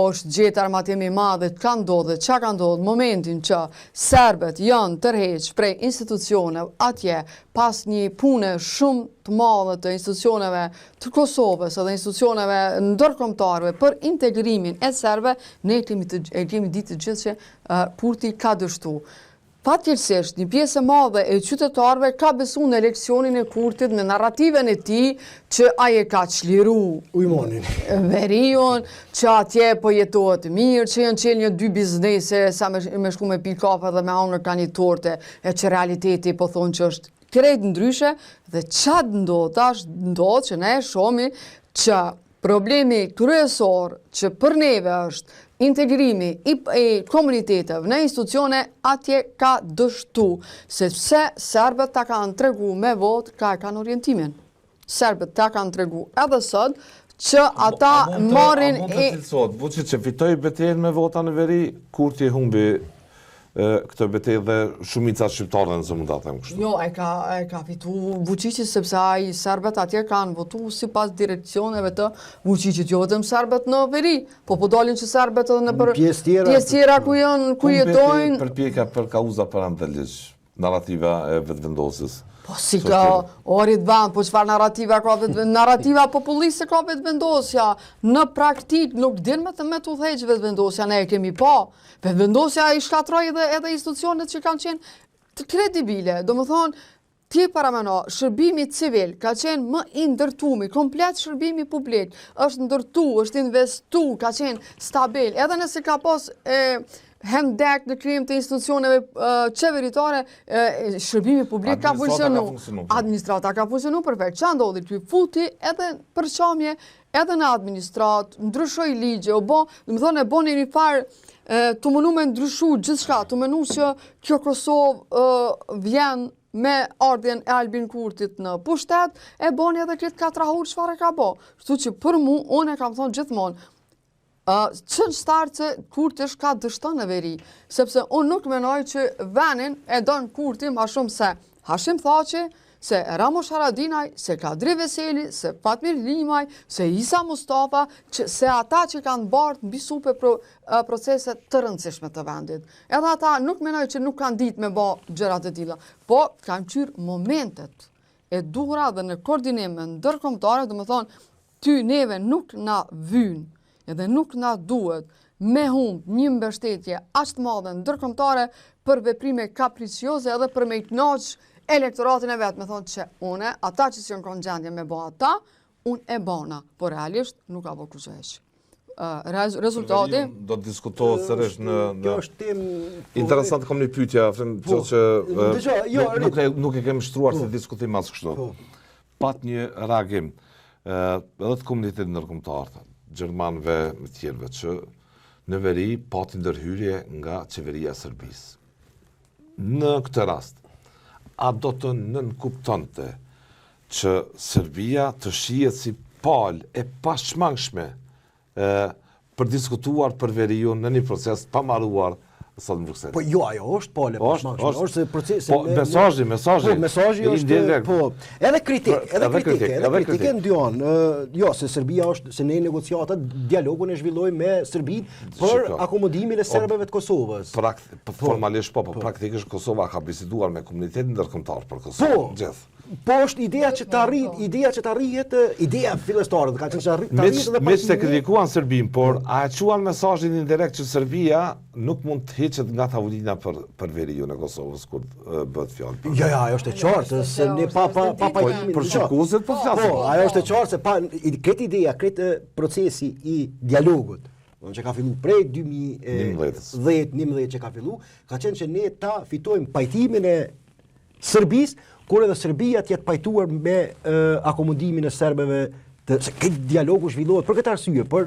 është gjetë armatimi madhe, ka ndodhë, që ka ndodhë momentin që serbet janë tërheqë prej institucione atje pas një pune shumë të madhe të institucioneve të Kosovës edhe institucioneve ndërkombëtare për integrimin e serbe, ne kemi ditë të gjithë që Kurti ka dështu. Fatkeqësisht, një pjesë e madhe e qytetarëve ka besu në eleksionin e Kurtit me narrativen e tij që ai e ka çliru ujmonin veriun, që atje po jetohet mirë, që janë qenë një 2 biznese sa me shku me pi kafe dhe me hangër ka një torte, e që realiteti po thonë që është krejt ndryshe dhe çfarë ndodh që ne shohim që problemi kryesor që për neve është integrimi i komuniteteve në institucione atje ka dështu, sepse serbët ta kanë tregu me votë ka kanë orientimin. Serbët ta kanë tregu edhe sot që ata marrin mund të cilësot, Vučić që fitoi betejën me vota në veri, Kurti humbi këtë betejë dhe shumica shqiptare nëse mund ta them kështu. Jo, e ka fitu Vučići sepse ai serbët atje kanë votu sipas direksioneve të Vučićit, jo vetëm serbët në veri, po dalin që serbët edhe në për pjesë tjera ku jetojnë. Përpjekja për kauza për anë të ligj, narrativa e vetëvendosjes. Po si ka orit van, po çfarë narrativa ka narrativa populliste ka vetëvendosja. Në praktik nuk din me të udhëheq vetëvendosja, ne e kemi pa. Vetëvendosja i shkatroi edhe institucionet që kanë qenë të kredibile. Domethënë, ti paramendo, shërbimi civil ka qenë më i ndërtuar, komplet shërbimi publik, është ndërtu, është investu, ka qenë stabil. Edhe nëse ka pas hemdek në krijim të institucioneve qeveritare, shërbimi publik ka funksionuar. Administrata ka funksionuar perfekt. Ç'a ndodhi ky futi edhe përçamje edhe në administrat, ndryshoi ligje, domethënë e boni një farë të mënu me ndryshu gjithçka, të mënu që kjo Kosovë vjen me ardhjen e Albin Kurtit në pushtet, e boni edhe këtë katrahur çfarë ka bo. Kështu që për mu, unë e kam thonë gjithmonë, që në startë që Kurti është ka dështën në veri, sepse unë nuk menoj që venin e donë Kurti ma shumë se Hashim Thaçi, se Ramush Haradinaj, se Kadri Veseli, se Fatmir Limaj, se Isa Mustafa, se ata që kanë bartë mbi supe proceset të rëndësishme të vendit. Edhe ata nuk menoj që nuk kanë ditë me ba gjërat e tilla, po kanë qyrë momentet e duhura dhe në koordinim me ndërkombëtare, do më thonë, ty neve nuk na vynë, edhe nuk na duhet me humbë një mbështetje aq të madhe ndërkombëtare për veprime kapricioze edhe për me kënaqë elektoratin e vetë, me thonë që ata që si në konë gjendje me bo ata, unë e bona, por realisht nuk ka bo kërgjëheq. rezultati. Do të diskutohet sërish në... Kjo është temë... Interesant kam një pyetja, që nuk e kemi shtruar se diskutim as kështu. Pat një reagim edhe të komunitetit ndërkombëtar, gjermanëve me tjerëve, që në veri pati ndërhyrje nga qeveria e Serbisë. Në këtë rast, a do të nënkuptonte që Serbia të shihet si palë e pashmangshme për diskutuar për veriun në një proces pa marruar sot në Bruxelles? Po jo, ajo është palë e pashmangshme. Është procesi... Po, mesazhi është... Po, edhe kritike në dy anë. Jo, se Serbia është, se ne negociatat, dialogun e zhvilloi me Serbinë për akomodimin e serbëve të Kosovës. Formalisht po, praktikisht Kosova ka biseduar me komunitetin ndërkombëtar për Kosovë. Gjithë. Po është ideja që të arrihet, ideja fillestare, ka qenë që arrihet edhe me që të kritikuan Serbinë, por a e quan mesazhin indirekt që Serbia nuk mund të heqet nga tavolina për veriun e Kosovës kur bëhet fjalë? Jo, ajo është e qartë, se ne pa pajtimin. Për shikuesit po flasim. Po, ajo është e qartë se pa këtë ideja, këtë procesi i dialogut, që ka fillu prej 2011 që ka fillu, ka qenë që ne ta fitojmë pajtimin e Serbisë, kur edhe Serbia t'jetë pajtuar me akomodimin e serbëve, se këtë dialogu zhvillohet për këtë arsye, për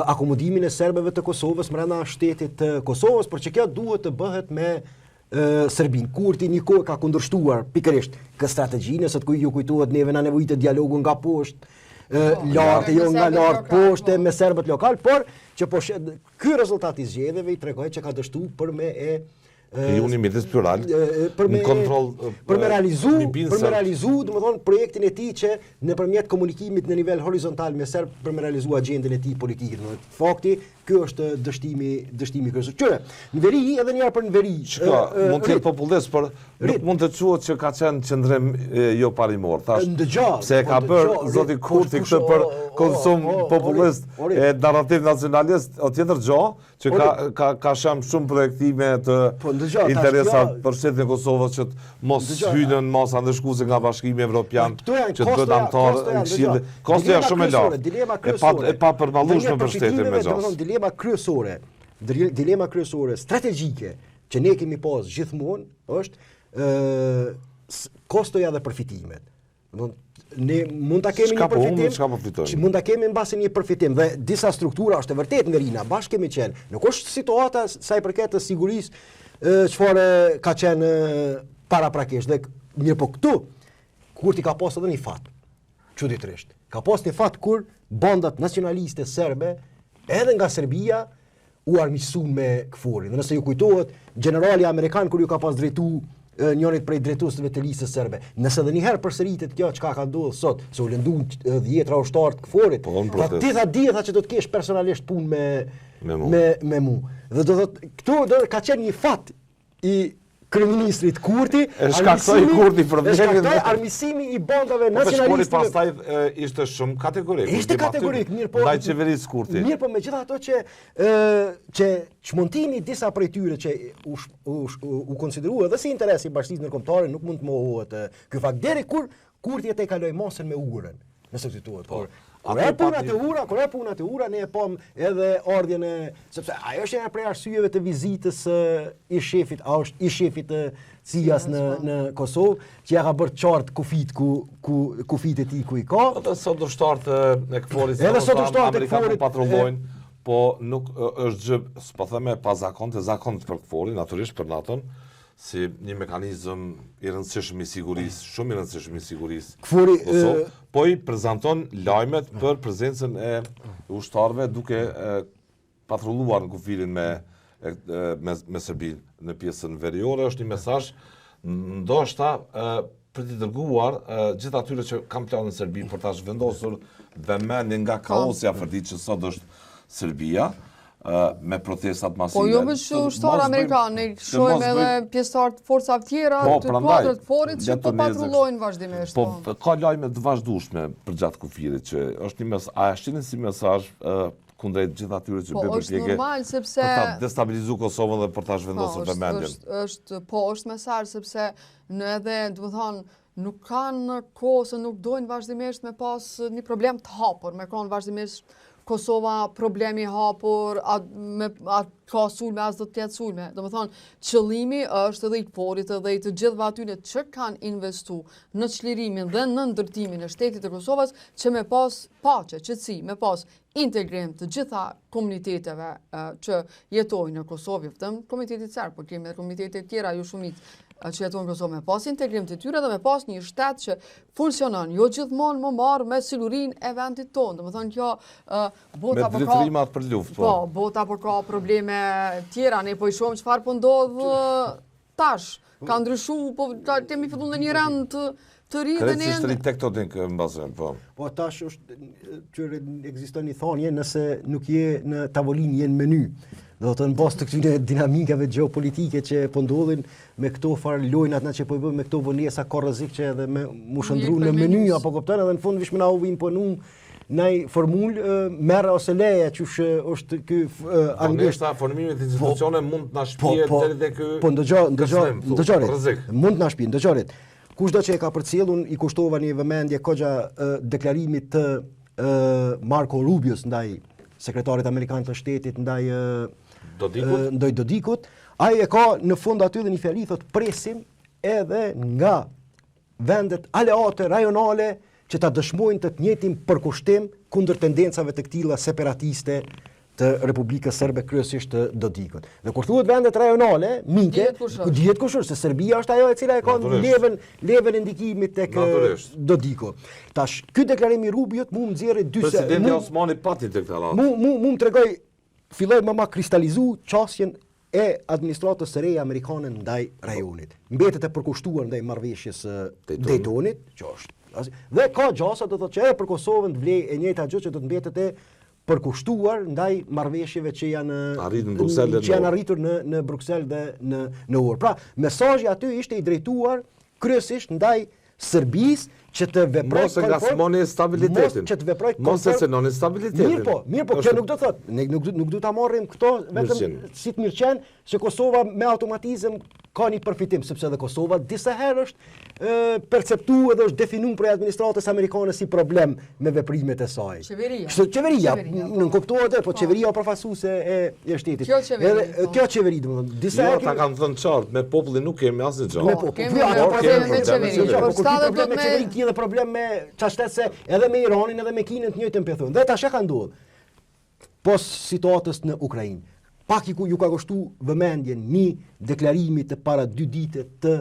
akomodimin e serbëve të Kosovës brenda shtetit të Kosovës, por që kjo duhet të bëhet me Serbinë. Kurti një kohë ka kundërshtuar pikërisht këtë strategji, nëse të ju kujtohet neve na nevojitet dialogu nga poshtë, lartë, jo nga lartë, poshtë me serbët lokal, por që ky rezultat i zgjedhjeve i tregoj që ka dështu për me Juni midis plural, në kontrol... Për me realizu, dhe më thonë, projektin e ti që nëpërmjet komunikimit në nivel horizontal me Serb për me realizu agendën e ti politike. Fakti, kjo është dështimi kryesor. Qëre, në veri, edhe njerë për në veri... Shka, mund të jetë populles, për nuk mund të quhet që ka qenë qëndrim jo parimor. Se ka bërë zoti Kurti këtë për konsum populist e narrativ nacionalist, o tjetër gjo, që ka shemë shumë projektime të interesat për shtetin e Kosovës që mos hynën masa ndëshkuese nga Bashkimi Evropian, që të bëhet antar në Këshillin. Kosto janë shumë e lartë. E pa përballueshme për shtetin me gjas. Dilema kryesore strategjike që ne kemi pas gjithmonë është kostoja dhe përfitimet. Ne mund ta kemi një përfitim, mund ta kemi mbasi një përfitim dhe disa struktura është e vërtet në Verina, bashkë kemi qenë. Nuk është situata sa i përket të sigurisë çfarë ka qenë paraprakisht. Dhe mirë po këtu Kurti ka pas edhe një fat. Çuditërisht. Ka pas një fat kur bandat nacionaliste serbe edhe nga Serbia u armiqsuan me KFOR-in. Dhe nëse ju kujtohet, generali amerikan kur ju ka pas drejtu njërit prej drejtuesve të listës serbe. Nëse edhe një herë përsëritet kjo çka ka ndodhur sot, se u lënduan 10 ushtarë të KFOR-it, ti tha që do të kesh personalisht punë me mu. Dhe do thotë këtu ka qenë një fat i kryeministrit Kurti, armiqësimi i bandave nacionaliste. Po pastaj ishte shumë kategorik. Ishte kategorik, mirë po. Ndaj qeverisë Kurti. Mirë po, megjithatë që çmontimi disa prej tyre që u konsiderua edhe si interes i bashkisë ndërkombëtare nuk mund të mohohet ky fakt deri kur Kurti e kaloi mosën me urën. Nëse kujtohet. Kur e punat e ura, ne e pam edhe ardhjen e... Sepse ajo është një prej arsyeve të vizitës i shefit të CIA-s në Kosovë, që ja ka bërë qartë kufit e tij ku i ka. Edhe sot ushtarët e KFOR-it amerikanë patrullojnë, po nuk është gjë, s'po theme pa zakon të për KFOR-in, natyrisht për NATO-n, si një mekanizëm i rëndësishëm i sigurisë, shumë i rëndësishëm i sigurisë. KFOR-i po i prezanton lajmet për prezencën e ushtarëve duke patrulluar në kufirin me Serbinë në pjesën veriore. Është një mesazh ndoshta për t'i dërguar gjithë atyre që kanë planë në Serbi për ta zhvendosur vëmendjen nga kaosi afërdit që sot është Serbia. Me protestat masive. Po jo me ushtarë amerikanë, ne shohim edhe pjesëtar të forcave tjera, të kuadrët të KFOR-it që po patrullojnë vazhdimisht. Po ka lajme të vazhdueshme për gjatë kufirit që është një a shihni si mesazh kundrejt gjithë atyre që bëjnë përpjekje për ta destabilizuar Kosovën dhe për ta zhvendosur vëmendjen. Është mesazh sepse në edhe, do të thonë, nuk kanë kohë se nuk dojnë vazhdimisht me pas një problem të hapur, me kanë vazhdimisht Kosova problemi hapur, ka sulme, as do të jetë sulme. Do më thonë, qëllimi është edhe i porit edhe i të gjithëve atyre që kanë investu në çlirimin dhe në ndërtimin e shtetit të Kosovës, që me pas paqe, qetësi, me pas integrim të gjitha komuniteteve që jetojnë në Kosovë, vetëm komunitetit serb, por kemi edhe komunitete tjera ju shumit që jetojnë në Kosovë, me pas integrim të tyre dhe me pas një shtet që funksionon, jo gjithmonë më marrë me silurin e vendit tonë. Do më thonë kjo bota me detyrimat për luftë. Po, bota po ka probleme tjera, ne po i shohim çfarë po ndodh tash. Ka ndryshu, po kemi filluar në një rend të ri dhe ne. Krejtësisht arhitektonik mbazën, po. Po tash është që ekziston një thonje nëse nuk je në tavolinë je në meny. Do të në bas të këtyre dinamikave geopolitike që po ndodhin me këto farë lojnat na që po i bëjmë me këto vonesa ka rrezik që edhe me mu shëndru në meny apo kupton edhe në fund vish më na u imponu ndaj formul merr ose leje që është ky anglisht formimi të institucione mund të na shpije deri te ky. Po ndëgjoret. Mund të na shpije, ndëgjoret. Kushdo që e ka përcjellun i kushtova një vëmendje kogja deklarimit të Marco Rubios ndaj sekretarit amerikan të shtetit ndaj Dodikut, ai e ka në fund aty dhe një fjali thot presim edhe nga vendet aleate rajonale që ta dëshmojnë të njëjtin përkushtim kundër tendencave të këtilla separatiste të Republikës Serbe kryesisht të Dodikut. Dhe kur thuhet vendet rajonale, minke, dihet kush është, se Serbia është ajo e cila e ka leven e ndikimit tek Dodiku. Tash ky deklarim i Rubiot mu më nxjerrë dy se Presidenti Osmani pati tek ta. Mu më tregoj filloi më kristalizu qasjen e administratës së re amerikane ndaj rajonit. Mbetet e përkushtuar ndaj marrëveshjes së Daytonit, që është. Dhe ka gjasa do të thotë që edhe për Kosovën të vlej e njëjta gjë që do të mbetet e përkushtuar ndaj marrëveshjeve që janë arritur në Bruksel dhe në Orë. Pra, mesazhi aty ishte i drejtuar kryesisht ndaj Serbisë që të veprojë mos e ngasmoni stabilitetin. Mos e cënoni stabilitetin. Mirë po, kjo nuk do thotë, ne nuk do ta marrim këto vetëm si të mirëqen se Kosova me automatizëm ka një përfitim, sepse edhe Kosova disa herë është perceptuar dhe është definuar për administratës amerikane si problem me veprimet e saj. Qeveria, nuk kuptohet, po qeveria përfaqësuese e shtetit. Kjo qeveri, domethënë, disa herë ta kanë thënë qartë, me popullin nuk kemi asnjë gjë. Kemi dhe problem me qashtet se edhe me Iranin edhe me Kinën të njëjtën pethun. Dhe tash e ka ndodhur. Pos situatës në Ukrainë. Pak ju ka kushtu vëmendjen një deklarimi të para 2 ditë të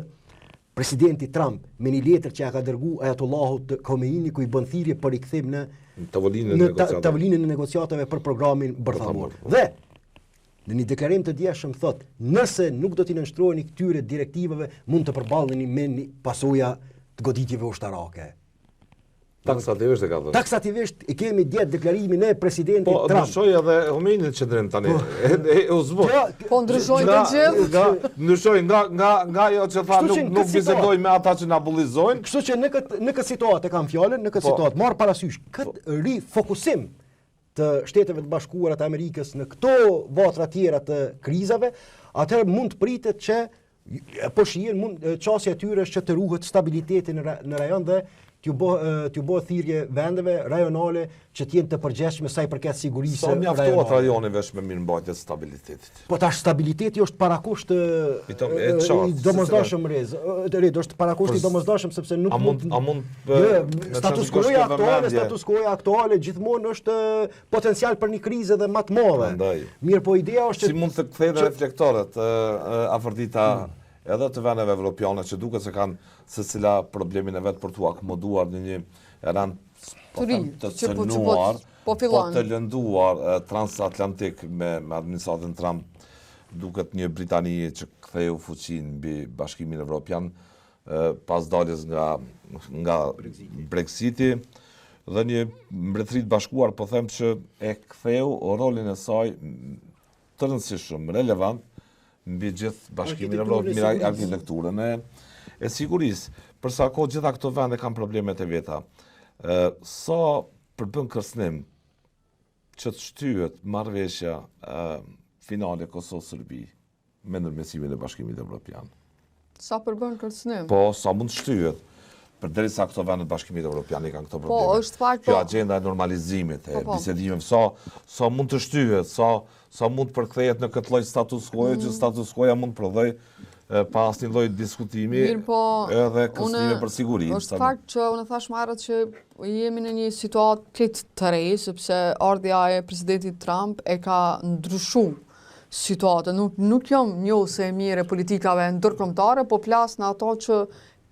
presidenti Trump me një letër që ja ka dërgu Ajatollahut Khomeini ku i bën thirrje për rikthim në tavolinën e negociatave për programin bërthamor. Dhe në një deklarim të djeshëm thot, nëse nuk do t'i nënshtroheni këtyre direktivave, mund të përballeni me një pasoja të goditjeve ushtarake. Taksativisht e ka thënë. Taksativist i kemi djetë deklarimin e presidentit Trump. Po ndryshoi edhe Khomeini që drejt tani. U zbut. Po ndryshojnë të gjithë. Ndryshoi nga ajo që tha nuk bisedoj me ata që na bullizojnë. Kështu që në këtë situatë kam fjalën, në këtë situatë marr parasysh këtë rifokusim të Shteteve të Bashkuara të Amerikës në këto vatra tjera të krizave, atëherë mund të pritet që po shihen çësia e tyre është që të ruhet stabiliteti në rajon dhe t'ju bëhet thirrje vendeve rajonale që të jenë të përgjithshme sa i përket sigurisë. Sa mjaftohet rajoni vesh me mirëmbajtje të stabilitetit. Po tash stabiliteti është parakusht domosdoshëm është parakusht i domosdoshëm sepse nuk status quo aktuale gjithmonë është potencial për një krizë edhe më të madhe. Mirë, po ideja është si mund të kthehen reflektorët afërdita edhe të vendeve evropiane që duket se kanë secila problemin e vet për t'u akomoduar në një rand të cënuar, po të lënduar transatlantik me administratën Trump, duket një Britani që ktheu fuqinë mbi Bashkimin Evropian pas daljes nga Brexiti dhe një mbretëri të bashkuar po them që e ktheu rolin e saj të rëndësishëm, relevant mbi gjithë Bashkimin Evropian, arkitekturën e sigurisë. Për sa kohë gjitha këto vende kanë problemet e veta. Sa përbën kërcënim që të shtyhet marrëveshja finale Kosovë-Serbi me ndërmjetësimin e Bashkimit Evropian. Sa përbën kërcënim? Po, sa mund të shtyhet. përderisa këto vende të Bashkimit Evropian i kanë këto Po, probleme. është fakt, Kjo po. agenda e normalizimit, e Po. bisedimeve, sa mund të shtyhet, sa mund të përkthehet në këtë lloj status quo, që status quo-ja mund të prodhoj pa asnjë lloj diskutimi Mirë, po, edhe kërcënime për sigurinë. Është fakt që unë thash më herët që jemi në një situatë krejt të re, sepse ardhja e presidentit Trump e ka ndryshuar situatën. Nuk jam njohëse e mirë e politikave ndërkombëtare, po flas në ato që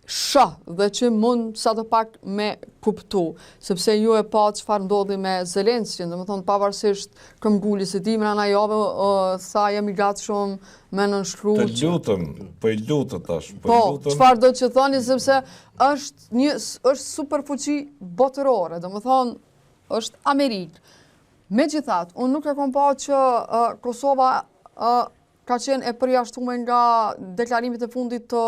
shah dhe që mund sa të pak me kuptu, sepse ju e pa çfarë ndodhi me Zelenskin, domethënë pavarësisht këmbgulis së tij mbrana jave sa jam i gatshëm me nënshkruaj. Të lutem, po i lutem tash, Po, çfarë do të thoni sepse është superfuqi botërore, domethënë është Amerikë. Megjithatë, unë nuk e kam pa që Kosova ka qenë e përjashtuar nga deklarimit e fundit të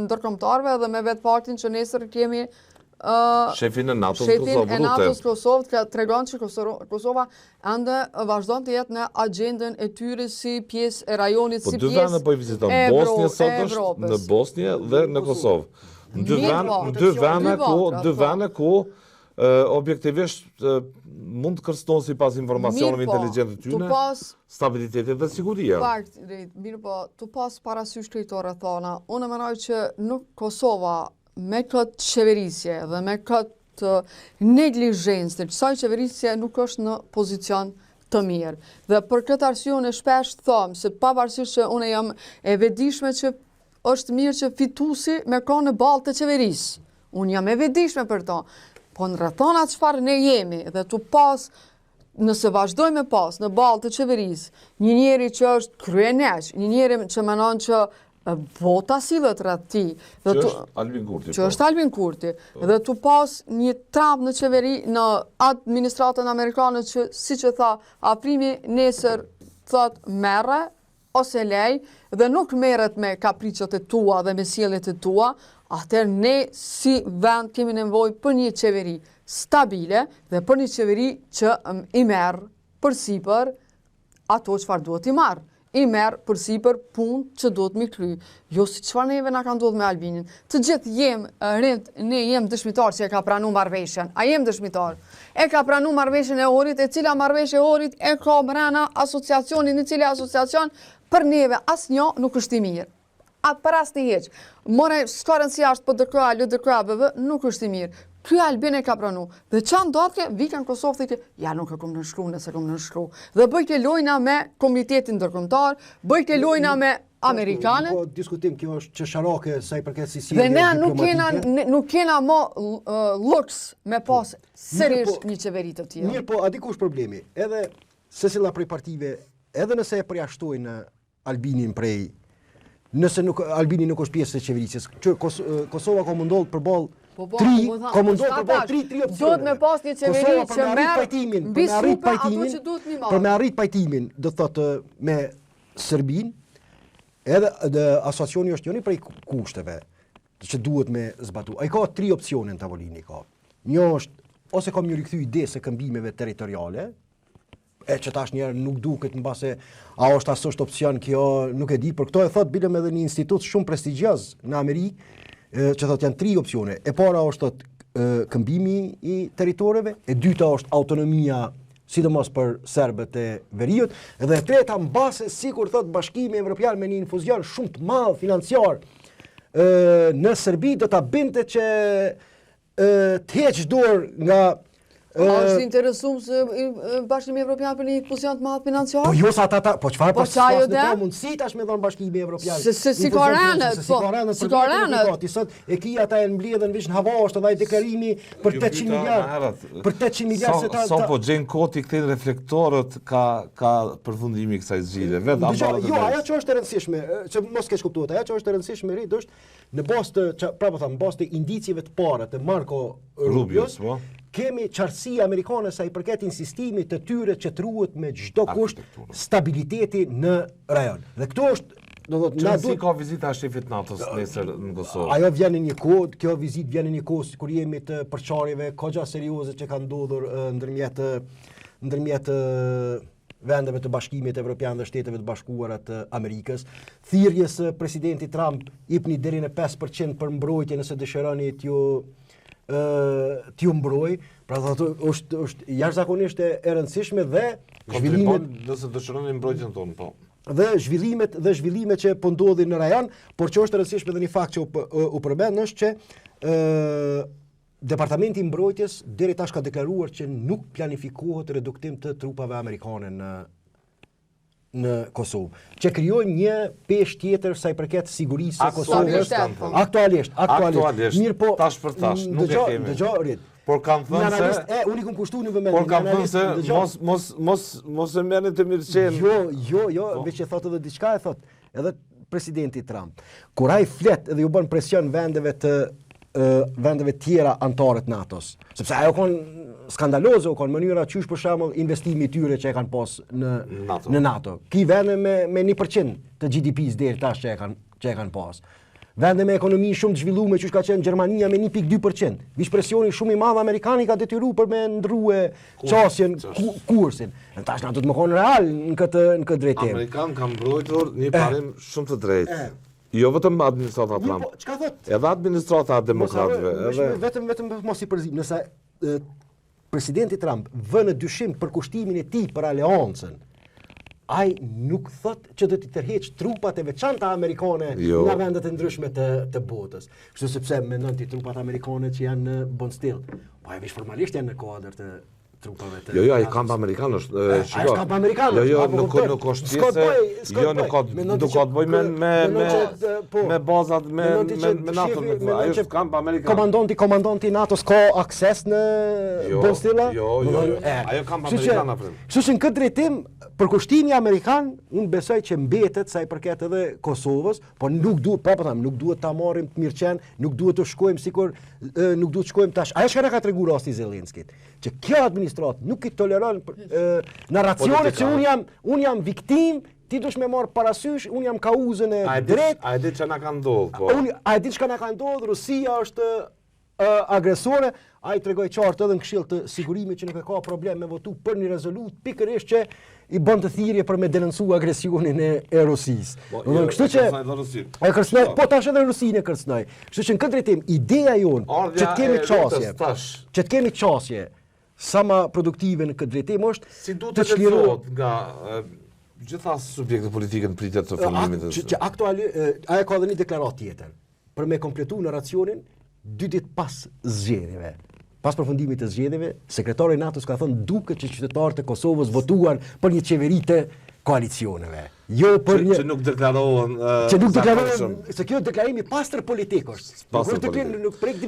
ndërkombëtarëve dhe me vetë faktin që nesër kemi shefin e NATO-s shefin e NATO-s Kosovë tregon që Kosova ende vazhdon të jetë në agjendën e tyre si pjesë e rajonit, si dy pjesë vende po i viziton Bosnjë sot është në Bosnjë dhe në Kosovë. Dy vende ku objektivisht mund të kërcëton sipas informacioneve inteligjente të tyre stabilitetin dhe siguria. Fakt, mirë po, tu pas parasysh këto rrethana, unë mendoj që nuk Kosova me këtë qeverisje dhe me këtë neglizhencë të kësaj qeverisje nuk është në pozicion të mirë. Dhe për këtë arsye unë shpesh them se pavarësisht që unë jam e vetëdijshme që është mirë që fituesi me kohë në ballë të qeverisë. Unë jam e vetëdijshme për to. Po në rrethana çfarë ne jemi dhe tu pas nëse vazhdojmë pas në ballë të qeverisë, një njeri që është kryeneq, një njeri që mendon që vota sillet rreth tij, që është Albin Kurti. Që është Albin Kurti, dhe tu pas një Trump në qeveri, në administratën amerikane që siç e tha, afrimi nesër thot merre ose lej dhe nuk merret me kapriçet e tua dhe me sjelljet e tua, atëherë ne si vend kemi nevojë për një qeveri stabile dhe për një qeveri që i merr përsipër ato çfarë duhet i marr. I merr përsipër punë që duhet mi kry. Jo si çfarë neve na ka ndodhur me Albinin. Të gjithë ne jem dëshmitar që e ka pranuar marrëveshjen. A jem dëshmitar? E ka pranuar marrëveshjen e Ohrit, e cila marrëveshje e Ohrit e ka brenda asociacionit, në cili asociacion për neve asnjë nuk është i mirë. Atë për asnjë hiç. More s'ka rëndësi është PDK-a, LDK-a, nuk është i mirë. Ky Albin e ka pranu. Dhe çan ndodhke, vika në Kosovë thike, ja nuk e kom nënshkruar, nëse kom nënshkruar. Dhe bëj ke lojna me Komitetin Ndërkombëtar, bëj ke lojna me amerikanë. Po diskutim kjo është çesharake sa i përket si Dhe ne nuk kena më luks me pas seriozisht një qeveri të tillë. Mirë, po a di ku është problemi? Edhe secila prej partive, edhe nëse e përjashtojnë Albinin prej, nëse Albini nuk është pjesë e qeverisjes, që Kosova ka mundoll përballë tri opsione. Duhet me pas një qeveri që merr mbi supa ato që duhet mi marrë. Për me arrit pajtimin, do thotë me Serbinë, edhe asociacioni është njëri prej kushteve që duhet me zbatu. Ai ka tri opsione në tavolinë ka. Një është ose kam një rikthy ide së këmbimeve territoriale, që tash njerë nuk duket në base a është asë është opcion kjo, nuk e di, për këto e thot bilem edhe një institut shumë prestigjioz në Amerikë, që thot janë tri opcione. E para është këmbimi i territoreve, e dyta është autonomia, sidomos për serbët e veriut, dhe e treta në base, sikur thot Bashkimi Evropian me një infuzion shumë të madh financiar në Serbi, do ta binte që të heq dorë nga është interesuar se Bashkimi Evropian për një infuzion të madh financiar? Po jo sa ata, po çfarë po çajo ka mundësi tash me dhon Bashkimi Evropian. Si ka rënë, Ti sot e ki ata e mbledhen veç në hava, është edhe ai deklarimi për 800 miliard. Për 800 miliard se ta. Sa po gjen koti këtej reflektorët ka përfundimi kësaj zgjidhje. Vetë jo, ajo që është e rëndësishme, që mos keq kuptuat, ajo që është e rëndësishme rit është në bazë të, prapë them, bazë të indicieve të para të Marco Rubios, kemi qartësi amerikane sa i përket insistimit të tyre që truhet me çdo kusht stabiliteti në rajon. Dhe këto është, do thotë, na duhet ka vizita e shefit NATO-s nesër në Kosovë. Ajo vjen në një kohë, kjo vizitë vjen në një kohë kur jemi të përçarjeve kogja serioze që kanë ndodhur ndërmjet vendeve të Bashkimit Evropian dhe Shteteve të Bashkuara të Amerikës, thirrjes së presidentit Trump jepni deri në 5% për mbrojtje nëse dëshironi t'ju t'ju mbroj, pra thotë është jashtëzakonisht e rëndësishme dhe zhvillimet nëse dëshironi mbrojtjen tonë, po. Dhe zhvillimet që po ndodhin në rajon, por që është e rëndësishme dhe një fakt që u përmend është që Departamenti i Mbrojtjes deri tash ka deklaruar që nuk planifikohet reduktim të trupave amerikane në Kosovë, që krijojnë një peshë tjetër sa i përket sigurisë së Kosovës. Aktualisht. Mirë po, tash për tash, nuk e kemi. Dëgjoj, por kanë thënë se unë i kam kushtuar në vëmendje. Por kanë thënë se mos e merrni të mirëqen. Jo, veç e thotë edhe diçka e thotë, edhe presidenti Trump. Kur ai flet dhe ju bën presion vendeve tjera anëtare të NATO-s, sepse ajo kanë skandaloze, kanë mënyra qysh për shembull investimi i tyre që e kanë pas në NATO. Ki vende me 1% të GDP-s deri tash që e kanë pas. Vende me ekonomi shumë të zhvilluar, që ka qenë Gjermania me 1.2%. Vish presioni shumë i madh amerikani ka detyruar për me ndrue qasjen kursin. Tash na do të më konë real në këtë drejtim. Amerikan kanë mbrojtur një parim shumë të drejtë. Jo vetëm administrata Trump. Po, çka thot? Edhe administrata demokratëve. Vetëm mos i përzim, nëse presidenti Trump vë në dyshim për kushtimin e tij për aleancën, ai nuk thot që do t'i tërheq trupat e veçanta amerikane nga vendet e ndryshme të botës. Kështu sepse mendon ti trupat amerikane që janë në bon stil. Po ai veç formalisht janë në kuadër të trupave të. Jo, ai kamp amerikan është. Ai kamp amerikan. Jo, nuk është pjesë. Jo, nuk ka të bëjë me bazat me NATO. Ai është kamp amerikan. Komandanti NATO-s ka akses në bon stilla? Jo. Ajo kamp amerikan apo. Kështu që në këtë drejtim përkushtimi amerikan, unë besoj që mbetet sa i përket edhe Kosovës, por nuk duhet ta marrim të mirëqen, nuk duhet të shkojmë nuk duhet të shkojmë tash. Ajo që na ka treguar rasti Zelenskit, që kjo administratë nuk i toleron narracionet që unë jam viktim, ti dush me marr parasysh, unë jam kauzën e drejtë. A e di çka na ka ndodhur, po. A e di çka na ka ndodhur, Rusia është agresore, ai tregoi qartë edhe në Këshill të Sigurimit që nuk e ka problem me votu për një rezolut pikërisht që i bën të thirrje për me denoncu agresionin e Rusisë. Kështu që e kërcënoi, po tash edhe Rusinë e kërcënoi. Kështu që në këtë drejtim ideja jonë që të kemi qasje sa më produktive në këtë drejtim është si duhet të çlirohet nga gjitha subjektet politike në pritje të formimin që aktualisht ajo ka dhënë një deklaratë tjetër për me kompletu narracionin 2 ditë pas zgjedhjeve. Pas përfundimit të zgjedhjeve, sekretari i NATO-s ka thënë duket që qytetarët e Kosovës votuan për një qeveri të koalicioneve. Jo për një që nuk deklarohen se kjo deklarimi i pastër politik është.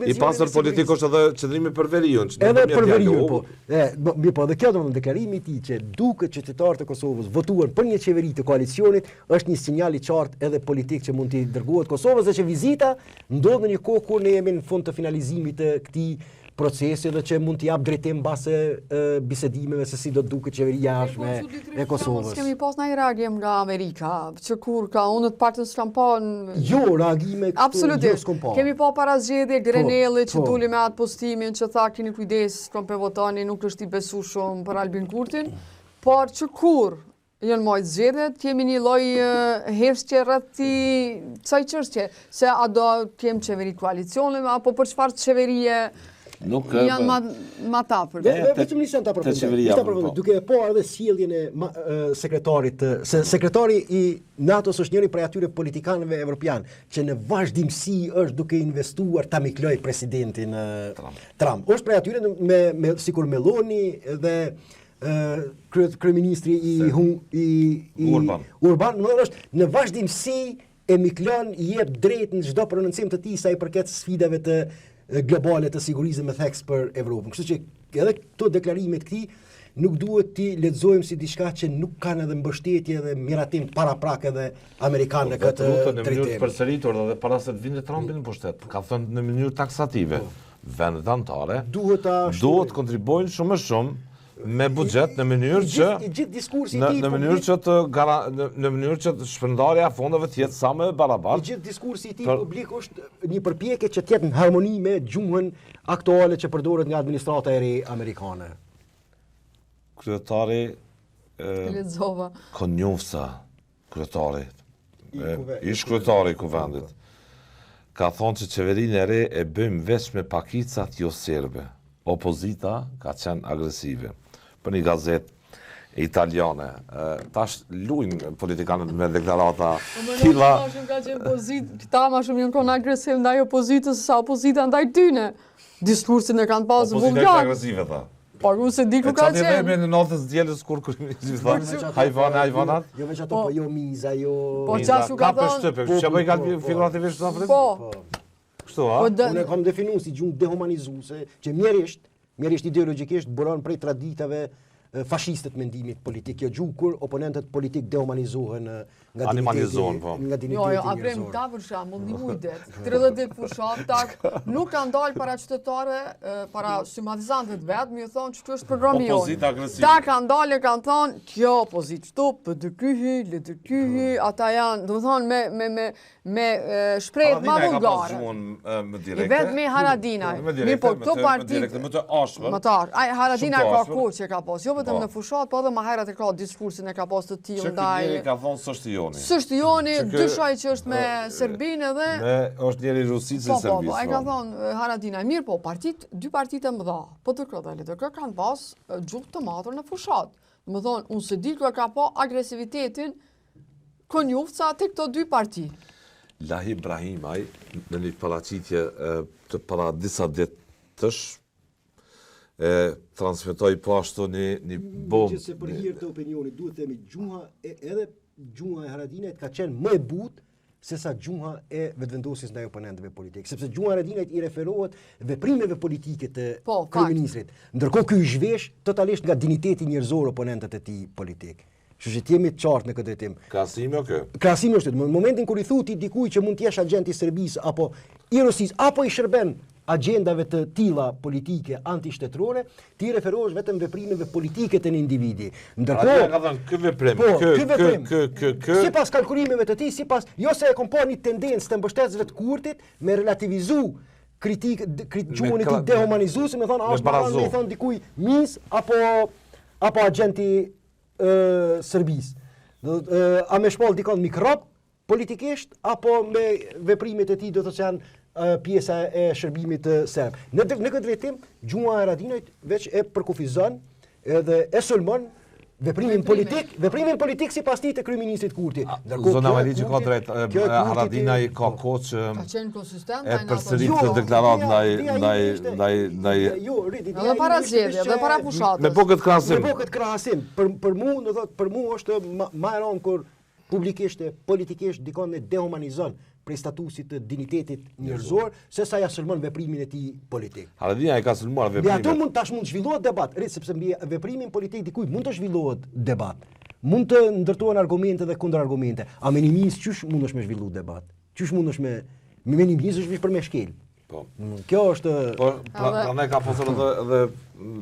I pastër politik është edhe qëndrimi për veriun. Edhe për veriun, po. Mirë, po edhe kjo domethënë deklarimi i tij që duket që qytetarët e Kosovës votuan për një qeveri të koalicionit është një sinjal i qartë edhe politik që mund t'i dërgohet Kosovës dhe që vizita ndodh në një kohë kur ne jemi në fund të finalizimit të këtij procesi dhe që mund t'i jap drejtim mbase bisedimeve se si do të duket qeveria jashtme e Kosovës. Kemi pas ndonjë reagim nga Amerika, që kur ka unë të partës s'kam pa. Jo, reagime absolutisht. Kemi pa para zgjedhje Grenelli që duli me atë postimin që tha keni kujdes, s'kam pe votani, nuk është i besueshëm për Albin Kurtin, por që kur janë mojtë zgjedhjet, kemi një lloj heshtje rreth kësaj çështje, se a do kem qeveri koalicione apo për çfarë qeverie nuk janë ma tapër. Vetëm nisën ta përfundoj. Duke e parë edhe sjelljen e sekretarit, se sekretari i NATO-s është njëri prej atyre politikanëve evropian që në vazhdimsi është duke investuar ta mikloj presidentin Trump. Është prej atyre me sikur Meloni dhe kryeministri i Urban, është në vazhdimsi e miklon i jep drejt në çdo prononcim të tij sa i përket sfidave të globale të sigurisë me theks për Evropën. Kështu që edhe këto deklarime të këtij nuk duhet t'i lexojmë si diçka që nuk kanë edhe mbështetje dhe miratim paraprak edhe amerikanë në këtë drejtim. Në mënyrë të përsëritur edhe para se të vinte Trumpi në pushtet, ka thënë në mënyrë taksative, vendet anëtare duhet kontribuojnë shumë më shumë me buxhet në mënyrë që gjithë diskursi në mënyrë që në mënyrë që shpërndarja e fondeve të jetë sa më barabartë. Gjithë diskursi i tij publik është një përpjekje që të jetë në harmoni me gjuhën aktuale që përdoret nga administrata e re amerikane. Kryetari lexova. Konjufsa, kryetari ish kryetari i kuvendit ka thonë që qeverinë e re e bëjmë veç me pakicat jo serbe. Opozita ka qenë agresive. Për një gazetë italiane. Tash luajnë politikanët me deklarata tilla. Këta ma shumë janë konë agresiv ndaj opozitës, sa opozita ndaj tyne. Diskursin e kanë pasë vulgar. Opozita është agresive, tha. Por unë se di ku ka qenë. E qatë në notës djelës kur kërëministri tha, hajvanat. Jo veç ato, po jo miza, jo... Po qashu ka thonë... Shtëpe, që bëj kanë figurativisht të afrimë? Po. Kështu, ha? Unë e kam definu si gjumë dehumanizuese, që mjerisht ideologikisht buron prej traditave fashistët mendimit politik. Jo gjuhë kur oponentët politik dehumanizohen nga digniteti Jo, Avrem ta për shembull, një mujdet, 30 ditë fushat, nuk kanë dalë para qytetarëve, para simpatizantëve vetë, mi thonë që është programi jonë. Opozita agresive. Ta kanë dalë e kanë thonë, kjo opozit qëto, për dëkyhi, le ata janë, do të thonë me shprehje ma vulgare. I vetë me Haradina, mi po këto partit... Më të ashpër. Haradina ka kohë që ka pas, jo vetëm në fushat, po edhe ma herët e ka diskursin e ka pas të tillë ndaj. Që ka thonë s'është joni. S'është joni, dyshaj që është me Serbinë edhe... është njeri Rusicë e Serbisë. Po, e ka thonë Haradina, mirë po, dy partit e mëdha, po të LDK kanë pas gjuhë të matur në fushat. Më thonë, unë se di kërë ka po agresivitetin konjufca të këto dy parti. Lahi Ibrahimaj, në një paraqitje të para disa ditësh, transmetoj po ashtu një bombë. Që se për hir të opinionit, duhet themi gjuha edhe gjuha e Haradinajt ka qenë më e butë se sa gjuha e vetëvendosjes ndaj oponentëve politikë, sepse gjuha e Haradinajt i referohet veprimeve politike të kryeministrit. Ndërkohë ky zhvesh totalisht nga digniteti njerëzor oponentët e tij politik. Kështu që jemi të qartë në këtë drejtim. Krahasimi o kë? Krahasimi është në momentin kur i thuti dikujt që mund të jesh agent i Serbisë apo i Rusisë apo i shërben agjendave të tilla politike antishtetrore, ti referohesh vetëm veprimeve politike të një individi. Ndërkohë ka thënë ky veprim, sipas kalkulimeve të tij, sipas jo se e komponi tendencë të mbështetësve të kurtit me relativizu gjuhën e tij dehumanizuese, më thonë me thon dikuj mis apo agenti Serbisë. A me shpall dikon mikrob politikisht apo me veprimet e tij do të thotë janë pjesa e shërbimit serb. Në këtë drejtim, gjuha e Haradinajt veç e përkufizon edhe e sulmon veprimin politik sipas tij të kryeministrit Kurti. Zona Maliqi ka drejt, Haradinaj ka kohë që ka qenë konsistent e përsërit të deklaratë ndaj edhe para zgjedhjeve, edhe para fushatës. Me bë këtë krahasim. Për mua është më e rëndë kur publikisht e politikisht dikon e dehumanizon prej statusit të dignitetit njerëzor, se sa ja sulmon veprimin e tij politik. Haradinaj ka sulmuar veprimin. Ato mund zhvillohet debat, sepse mbi veprimin politik dikujt mund të zhvillohet debat. Mund të ndërtohen argumente dhe kundërargumente. A me nimis çysh mundesh me zhvillu debat? Çysh mundesh me nimis është për me shkel. Po. Kjo është prandaj ka pasur edhe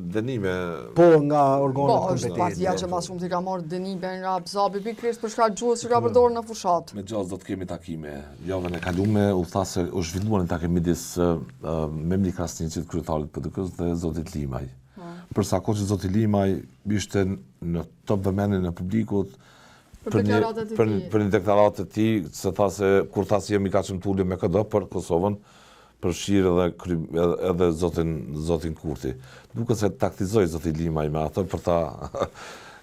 dënime. Po nga organet kompetente. Po, është partia që më shumë ka marrë dënime nga Abzabi pikërisht për shkak gjuhës që ka përdorur në fushat. Me gjas do të kemi takime. Javën e kaluar u tha se u zhvilluan takime midis Memli Krasniqit, kryetarit PDK-s dhe zotit Limaj. Përsa kohë që zoti Limaj ishte në top vëmendjen e publikut për një deklaratë të tij, se tha se kur tha se jemi kaq të ulur me KD për Kosovën, përfshirë edhe zotin Kurti. Duket se taktizoi zoti Limaj me ato për ta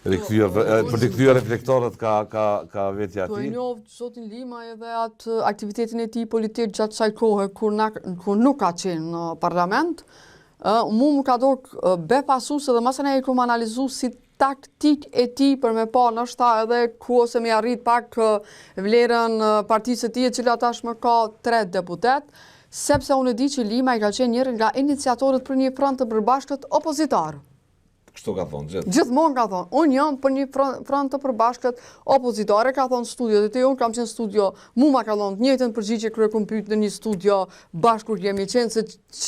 rikthyer reflektorët ka vetja e tij. Po e njoh zotin Limaj edhe atë aktivitetin e tij politik gjatë kësaj kohe kur nuk ka qenë në parlament. Më ka dorë befasuese dhe mëse ne e kam analizuar si taktik e tij për me pa ndoshta edhe ku ose me arrit pak vlerën partisë së tij, e cila tashmë ka 3 deputet. Sepse unë e di që Limaj ka qenë njëri nga iniciatorët për një front të përbashkët opozitar. Kështu ka thonë gjithë. Gjithmonë ka thonë, unë jam për një front të përbashkët opozitare, ka thonë studiot e te, unë kam qenë studio, mu ma ka thonë njëjtën përgjigje kërë kom pyet në një studio bashkë kur kemi qenë, se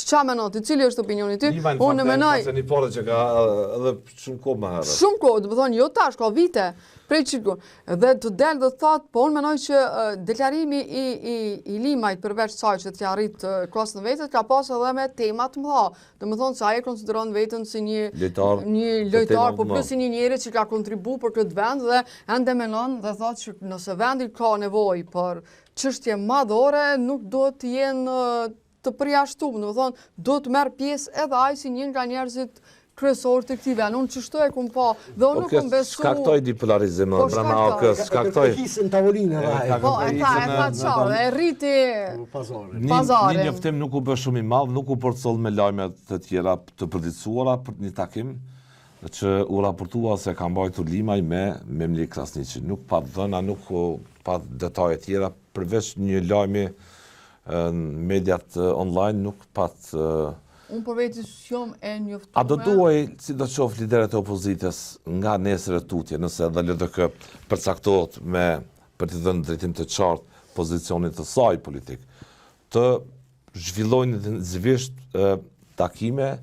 qa menon ti, cili është opinioni ti? Unë menoj. Një pore që ka edhe shumë kohë më herët. Shumë kohë, do të thonë jo tash, ka vite. Prej qikur, dhe të del dhe thot, po unë menoj që deklarimi i Limajt përveç saj që t'ja rrit klasën e vetet, ka pas edhe me temat mëdha. Dhe më thonë se aje konsideron vetën si një lojtar, po plus si një njeri që ka kontribu për këtë vend dhe ende menon dhe thot që nëse vendi ka nevoj për çështje madhore, nuk do të jenë të përjashtuar, do të thonë, do të merr pjesë edhe ai si një nga njerëzit kryesor të këtij vendi. Unë çështoj e kum pa, dhe unë nuk kam besu. Shkaktoi dipolarizim brenda AK-s, shkaktoi. Hisën tavolinë ai. Po, e tha çfarë, e rriti pazarin. Një njoftim nuk u bë shumë i madh, nuk u porcoll me lajme të tjera të përditësuara për një takim që u raportua se ka mbajtur Limaj me Memlik Krasniqi. Nuk pa dhëna, nuk pa detaje tjera, përveç një lajmi në mediat online, nuk pat... Unë për vetë shumë e njoftume. A do duaj, si do qoftë liderët e opozitës nga nesër e tutje, nëse edhe LDK përcaktohet për të dhënë drejtim të qartë pozicionit të saj politik, të zhvillojnë intensivist takime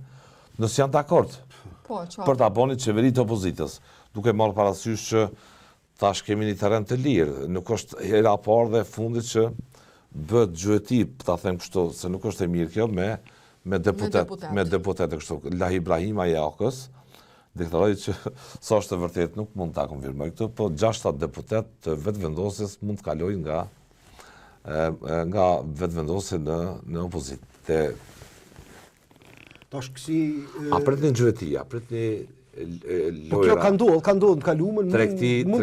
nëse janë dakord për ta bënë qeveritë të opozitës, duke marrë parasysh që tash kemi një terren të lirë, nuk është hera e parë dhe fundit që bëhet gjyëti, ta them kështu, se nuk është e mirë kjo me deputet kështu. Lahi Ibrahima i AK-s deklaroi që sa është e vërtet nuk mund ta konfirmoj këtë, po 6 deputet të vetëvendosjes mund të kalojnë nga vetëvendosja në opozitë. Tash kësi... A pritni gjyëti, a pritni lojra. Po kjo ka ndodhur në kaluar, mund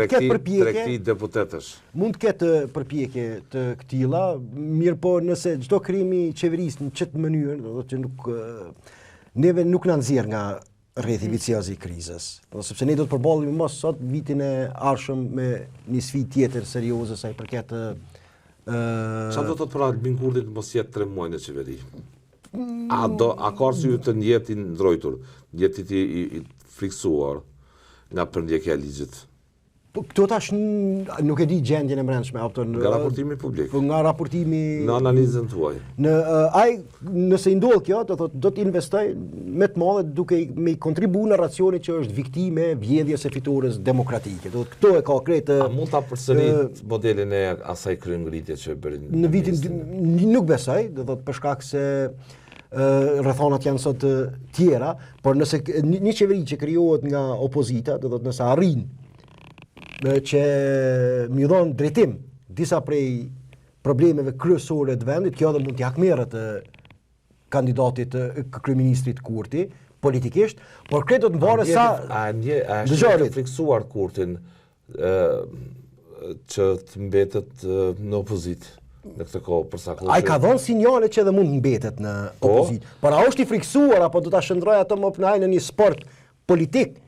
të ketë përpjekje. Tregti deputetësh. Mund të ketë përpjekje të këtilla, mirë po nëse çdo krimi i qeverisë në çet mënyrë, do të thotë neve nuk na nxjerr nga rrethi vicioz i krizës. Po sepse ne do të përballemi mos sot vitin e ardhshëm me një sfidë tjetër serioze sa i përket Çfarë do të thotë për Albin Kurti të mos jetë 3 muaj në qeveri? A ka arsye të njëjtë ndrojtur, njëjtë i friksuar nga përndjekja e ligjit? Këto tash nuk e di gjendjen e brendshme, nga raportimi publik. Nga raportimi në analizën tuaj. Nëse i ndodh kjo, do të investoj me të madhe duke me kontribu në racionit që është viktime vjedhjes së fitores demokratike. Do këto e ka kretë. A mund ta përsërit modelin e asaj kryengritje që bëri në vitin nuk besoj, do thotë për shkak se rrethonat janë sot tjera, por nëse një qeveri që krijohet nga opozita, do thotë nëse arrin që më dhon drejtim disa prej problemeve kryesore të vendit, kjo edhe mund t'i hakmerret kandidatit kryeministrit Kurti politikisht, por kredo të varet sa a është friksuar Kurtin që të mbetet në opozitë në këtë kohë për sa kohë. Ai ka dhënë sinjale që edhe mund mbetet në opozitë. Por a është i friksuar apo do ta shndrojë ato më në një sport politik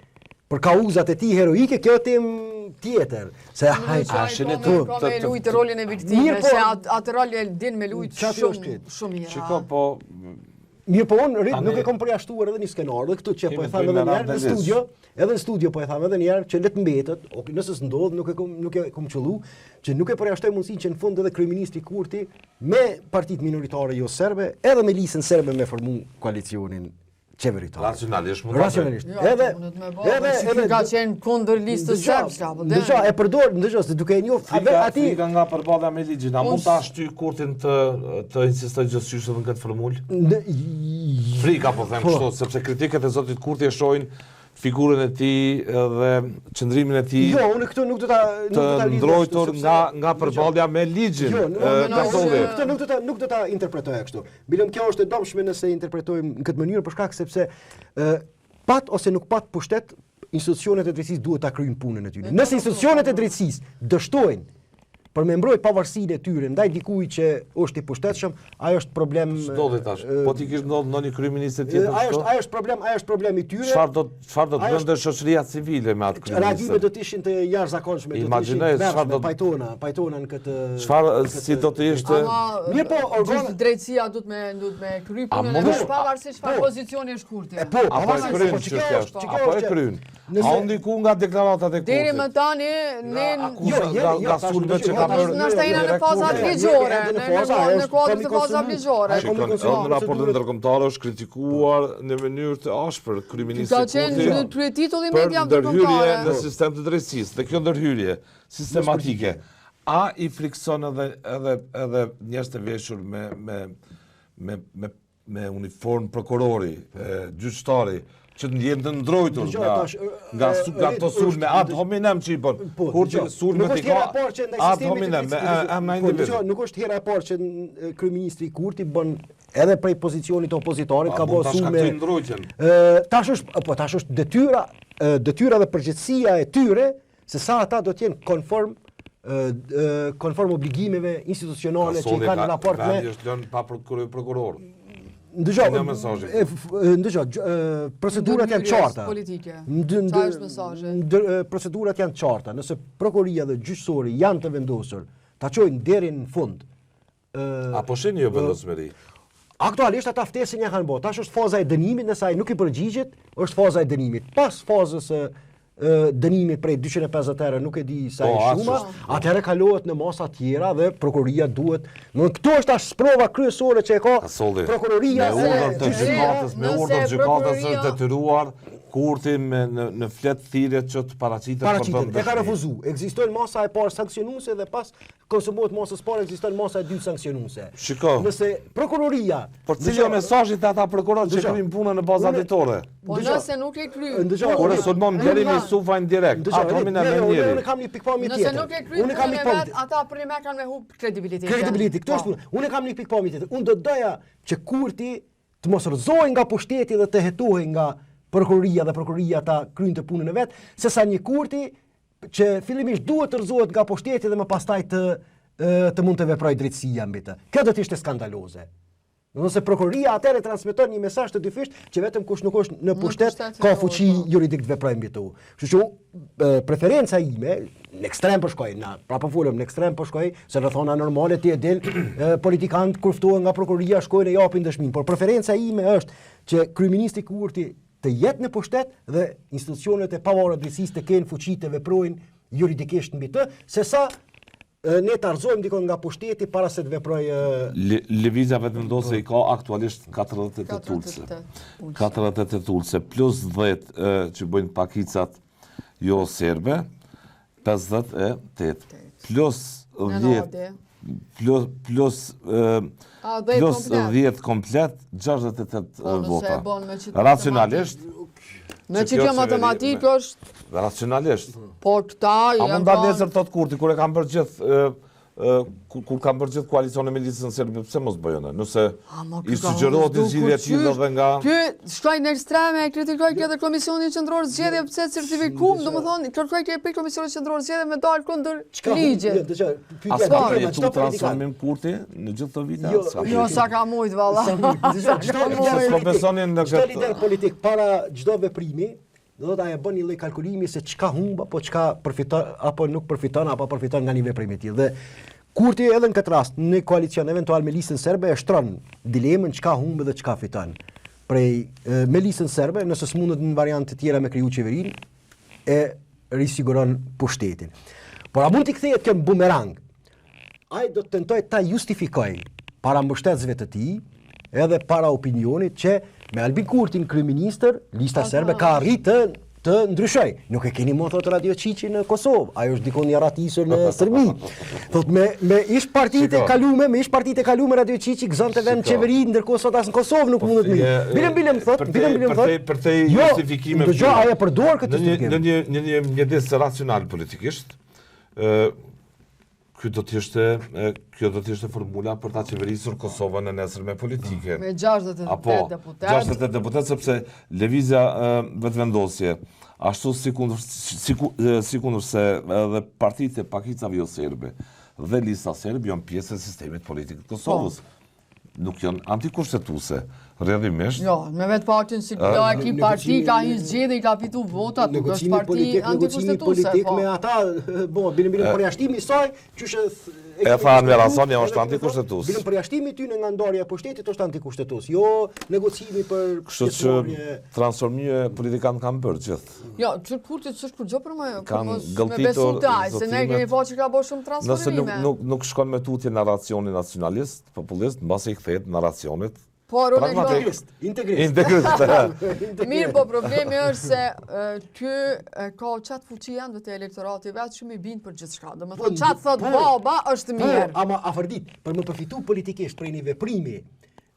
për kauzat e tij heroike, kjo temë tjetër. Se me lujtë rolin e viktimës, se atë rol e din me lujtë shumë mirë. Shiko, po mirë, po unë nuk e kam përjashtuar edhe një skenar, dhe këtu që po e tham edhe një herë në studio po e tham edhe një herë që le të mbetet, nëse s'ndodh nuk e kam qellu, që nuk e përjashtoj mundësinë që në fund edhe kryeministri Kurti me partitë minoritare jo serbe, edhe me listën serbe me formu koalicionin qeveritar. Racionalisht. Edhe ka qenë kundër listës serbe. Ndërsa e përdor, se duke e njohur aty nga përballja me ligjin, a mund ta shtyj Kurtin të insistoj gjithçysh në këtë formulë? Frika po them kështu, sepse kritikat e zotit Kurti e shohin figurën e tij dhe qëndrimin e tij. Jo, unë këtu nuk do ta ndrojtur nga përballja me ligjin. Këtë nuk do ta interpretoja kështu. Bilëm kjo është e domshme nëse interpretojmë në këtë mënyrë për shkak sepse pat ose nuk pat pushtet, institucionet e drejtësisë duhet ta kryejnë punën e tyre. Nëse institucionet e drejtësisë dështojnë për me mbrojt pavarësinë e tyre ndaj dikujt që është i pushtetshëm, ajo është problem. Ç'dodhi tash? Po ti kish ndonjë kryeminist tjetër këtu? Ajo është problem i tyre. Çfarë do të bënte shoqëria civile me atë kryeminist? Reagimet do të ishin të jashtëzakonshme, Imagjinoj çfarë do pajtona në këtë. Çfarë si do të ishte? Mirë, po drejtësia duhet me kry punën e pavarësisht çfarë pozicioni është Kurti. Apo e kryen. A ndiku nga deklaratat e Deri më kurtit? tani, Nga sulme që ka bërë... nështë jena në fazat ligjore, në kuadrë të fazat ligjore. Shikon, në raportin ndërkombëtar është kritikuar në mënyrë të ashpër kryeministi Ka qenë në krye titulli media për ndërhyrje në ndërkombëtare. sistem të drejtësisë. Dhe kjo ndërhyrje sistematike, a i frikson edhe njerëz të veshur me uniform prokurori, gjyqtari, që të ndjenë të ndrojtur nga këto sulme ad hominem që i bën. Kur që sulme të ka ad hominem, me emna individu. Nuk është hera e parë që kryeministri Kurti bën edhe prej pozicionit opozitorit ka bërë sulme. Tash është detyra dhe përgjegjësia e tyre se sa ata do të jenë konform obligimeve institucionale që i kanë në raport me... Vendi është lënë pa prokuror. Procedurat janë qarta. Politike. Qa është mesazhi? Procedurat janë qarta. Nëse prokuroria dhe gjyqësori janë të vendosur, ta çojnë deri në fund. Apo sheni jo vendosmëri? Aktualisht ata ftesën ja kanë bërë. Tash është faza e dënimit, nëse ai nuk i përgjigjet, është faza e dënimit. Pas fazës dënimit prej 250 euro nuk e di sa e shumë, atëherë kalohet në masa tjera dhe prokuroria duhet. Këtu është as sprova kryesore që e ka prokuroria me urdhër të gjykatës është detyruar Kurti në flet thirrje që të paraqitet. E ka refuzuar. Ekziston masa e parë sanksionuese dhe pas konsumohet masës parë ekziston masa e dytë sanksionuese. Shiko. Nëse prokuroria, por cili është mesazhi te ata prokurorë që kryjnë punën në bazë auditore? Po nëse nuk e kryen. Kur sulmon Blerimi sufajnë direkt. Ato më në njëri. Unë kam një pikpamje tjetër. Nëse nuk e kryen punën vet, ata për më kanë me hub kredibilitetin. Kredibiliteti, këto është punë. Unë kam një pikpamje tjetër. Unë do doja që Kurti të mos rrëzohej nga pushteti dhe të hetohej nga prokuroria dhe prokuroria ta kryjnë të punën e vet, sesa një Kurti që fillimisht duhet të rrëzohet nga pushteti dhe më pastaj të mund të veprojë drejtësia mbi të. Kjo do të ishte skandaloze. Nëse prokuroria atëherë transmeton një mesazh të dyfisht që vetëm kush nuk është në pushtet ka fuqi juridik të veprojë mbi të. Kështu që preferenca ime në ekstrem po shkoj, prapë folëm në ekstrem po shkoj, se rrethona normale ti e del politikanët kur ftohen nga prokuroria shkojnë e japin dëshminë, por preferenca ime është që kryeministri Kurti të jetë në pushtet dhe institucionet e pavarura drejtësisë të kenë fuqi të veprojnë juridikisht mbi të, sesa ne të arëzojmë dikon nga pushteti para se të veprojë... Lëvizja vetëvendose i ka aktualisht 48 tulse. 48 tulse, plus 10 që bëjnë pakicat jo serbe, 58, plus 10... plus 10 komplet, 68 vota. Racionalisht... Me që kjo matematikë është... Racionalisht. Po këta... A mund da nesër të Kurti, kur e kam bërë gjithë... kur kam bërë gjithë koalicione me listën serbe, pse mos bëjone? Nëse i sugjerohet i zgjidhja e tillë edhe nga... Ky shkoj në ekstreme, kritikoj edhe Komisionin Qendror Zgjedhje pse certifikum, domethënë kërkoj ke Komisionit Qendror Zgjedhje me dal kundër ligjit. Aspa jetu transformim Kurti në gjithë këto vite? Jo, sa ka mujt valla. Çdo besonin në këtë lider politik para çdo veprimi, do të bën një lloj kalkulimi se çka humb apo çka përfiton apo nuk përfiton apo përfiton nga një veprim i tillë. Dhe Kurti edhe në këtë rast në koalicion eventual me listën serbe e shtron dilemën çka humb dhe çka fiton. Me listën serbe, nëse s'mundet në variantë të tjera me kriju qeverinë, e risiguron pushtetin. Por a mund t'i kthehet kjo në bumerang? Ai do të tentoj ta justifikoj para mbështetësve të tij, edhe para opinionit që me Albin Kurtin kryeministër, lista serbe ka arritë të ndryshoj. Nuk e keni më thotë Radio Qiqi në Kosovë, ajo është dikon një ratisur në Serbi. Thot me ish partitë e kalume Radio Qiqi gëzonte vend qeveri, ndërkohë sot as në Kosovë nuk mundet mirë. Bilem thot. Për te justifikime. Dëgjoj, ai e përdor këtë justifikim. Në një mjedis racional politikisht, kjo do të ishte formula për ta qeverisur Kosovën në nesërme politike. Me 68 deputet. 68 deputet, sepse lëvizja vetëvendosje, ashtu sikur se edhe partitë e pakicave jo serbe dhe lista serbe janë pjesë e sistemit politik të Kosovës. Nuk janë antikushtetuese. Rrjedhimisht. Jo, me vetë partin si ki parti ka një zgjedhje i ka fitu votat, nuk është parti antikonstituse. Politik me ata, bilin përjashtimi i saj, qyshe e tha Anver Hasani është antikushtetues. Bilin përjashtimi ty nga ndarja e pushtetit është antikushtetues, jo negocimi për Kështu që transformime politikan kanë bërë gjithë. Jo, që kurti s'është kur gjë për me gëlltitur besu taj, se ne kemi po që ka bo shumë Nëse transformime. nuk shkon me tutje narracioni nacionalist, populist, mbasi i kthehet narracionit Por unë integrist. Mirë, po problemi është se ky ka qatë fuqi janë të elektorati vetë shumë i bindë për gjithë shka. Dhe më thonë qatë thot baba është mirë. Ama afërdit, për më përfitu politikisht prej një veprimi,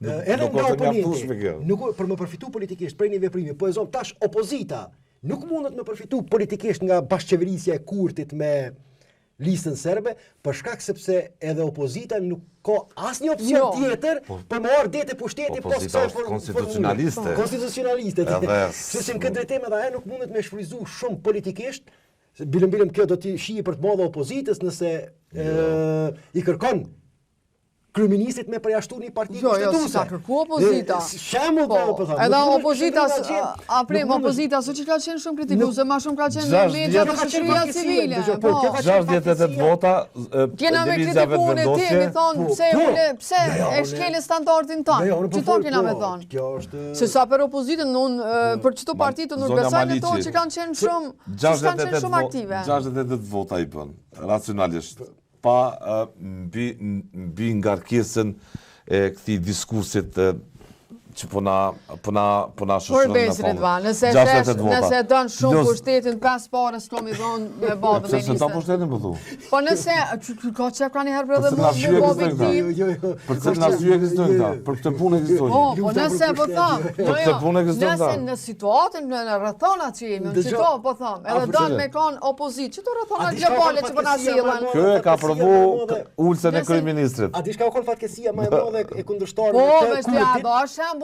edhe nuk nga është mjaftueshme oponenti, kjo. nuk për më përfitu politikisht prej një veprimi, po e zonë tash opozita, nuk mundet me përfitu politikisht nga bashkëqeverisja e Kurtit me listën serbe, për shkak sepse edhe opozita nuk ka asnjë opsion tjetër për më marrë dete pushteti Opozita është konstitucionaliste. Konstitucionaliste. Kështu që në këtë drejtim edhe ajo nuk mundet me shfryzu shumë politikisht. Bilëm kjo do t'i shihë për të madhe opozitës nëse i kërkon kryeministrit me përjashtu një parti kushtetuese. Jo, si ka kërku opozita. Shembull po thonë. Edhe opozita, opozita së që ka qenë shumë kritikuese, ma shumë ka qenë në media dhe shoqëria civile. 68 vota kena me kritiku në ti, mi thonë, pse e shkele standardin tanë. Që to kena me thonë. Se sa për opozitën, për qëto partitë nuk besajnë to që kanë qenë shumë aktive. 68 vota i bën, racionalisht. Pa mbi ngarkesën e këtij diskursit që puna shoshron në fond. Nëse don shumë pushtetin pas parës s'kam i dhon me babën e nisën. Se ta pushtetin po thu. Po nëse ka çka kanë herë për edhe me babën tim. Për të na syë ekzistojnë ta, për këtë punë ekzistojnë. Po nëse po them. Për këtë punë ekzistojnë ta. Nëse në situatën në rrethonat që jemi, çto po them, edhe don me kon opozitë, çto rrethonat globale që po na sillën. Ky e ka provu ulsen e kryeministrit. A di çka ka fatkesia më e madhe e kundërshtarëve të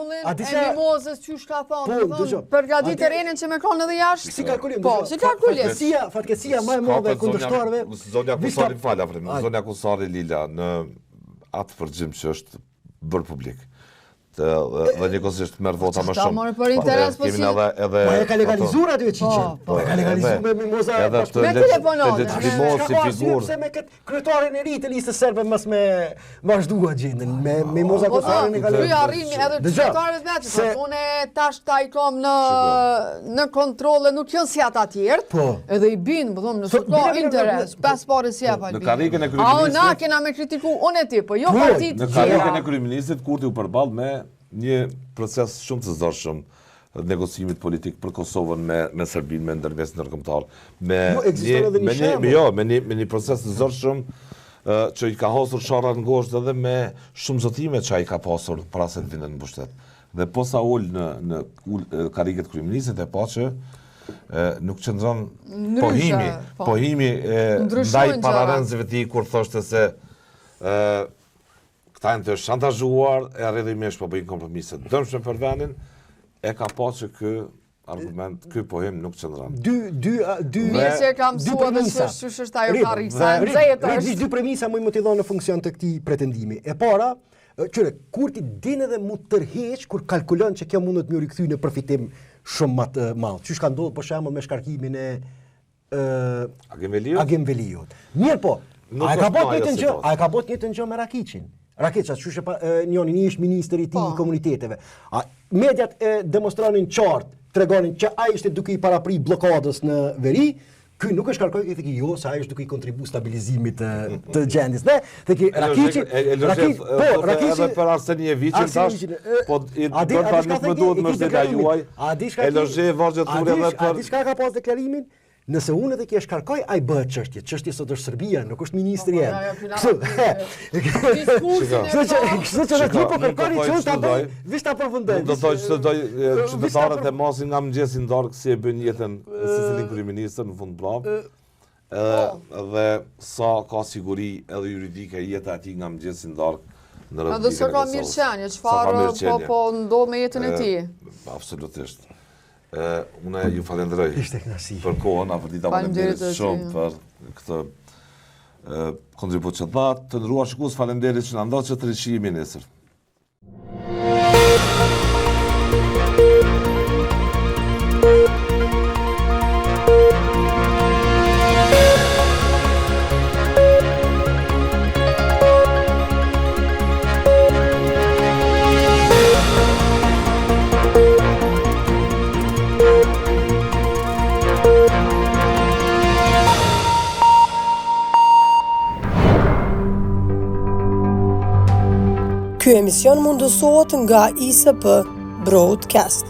Kurtit? E mimozës qysh ka thonë, përgatit terrenin që me konë edhe jashtë. Si kalkulim? Po, si kalkulim. Fatkesia më e madhe e kundërshtarëve. Zonja Kusari fala, Zonja Kusari Lila në atë përgjim që është bërë publik. Dhe njëkohësisht merr vota më shumë. Për interes po si. Po e ka legalizuar aty çiçën. Po e ka legalizuar me mimoza. Me telefonat. Si figurë. Pse me këtë kryetarin e ri të listës serbe mos me vazhdua gjendën me mimoza Kusarin e ka legalizuar. Ky arrin edhe kryetarët vetë, se unë tash ta i kam në kontroll dhe nuk janë si ata të tjerë. Edhe i bin, më thonë, nëse ka interes, pas parës si apo. Në karrikën e kryeministrit. Na kena me kritiku unë e ti, po jo partitë. Në karrikën e kryeministrit Kurti u përball me një proces shumë të zorshëm negocimit politik për Kosovën me Serbinë, me ndërmjes ndërkombëtar, me një proces të zorshëm që i ka hosur sharra në goshtë edhe me shumë zotime që ai ka pasur para se të vinte në pushtet. Dhe posa ul në karriget kryeministrit e pa që nuk qëndron pohimi ndaj pararëndzëve të tij kur thoshte se këta janë të shantazhuar, e rrjedhimisht po bëjnë kompromise dëmshme për vendin, e ka pa që ky argument, ky pohim nuk qëndron. Mirë që e kam mësuar dhe është ajo karrik, sa nxehtë është. Dy premisa më t'i dhënë në funksion të këtij pretendimi. E para, qyre, Kurti din edhe mu tërheq kur kalkulon që kjo mundet më rikthy në përfitim shumë më të madh. Çish ka ndodhur për shembull me shkarkimin e Agemveliut. Mirë po, a e ka bot njëjtën gjë me Rakiçin? Rakiça, çuçi njëri ishte ministri i tij komuniteteve. Mediat e demonstranin qartë, tregonin që ai ishte duke i paraprit bllokadës në veri. Ky nuk e shkarkoi, i thekë jo, se ai është duke i kontribuar stabilizimit të gjendjes. Dhe thekë Rakiçi, edhe për Arsenijevicin tash, po i bërta nuk më duhet më zëda juaj. Elozhe vargjet edhe për. A di çka ka pas deklarimin? Nëse unë edhe kje shkarkoj, ai bëhet çështje. Çështja sot është Serbia, nuk është ministri jam. Kështu që ti po kërkoni që unë ta bëj, vish ta përfundoj. Do thotë se qytetarët e mosin nga mëngjesin darkë si e bën jetën secili kryeministër në fund prap. Dhe sa ka siguri edhe juridike jeta e tij nga mëngjesin darkë në Republikën e Kosovës. Edhe sa ka mirëqenie, çfarë po ndodh me jetën e tij. Absolutisht. Unë ju falenderoj për kohën, apo dita falenderit shumë për këtë kontribut që dha. Të nderuar shikues, falenderit që na ndoqët të rishihemi nesër. Ky emision mundësohet nga ISP Broadcast.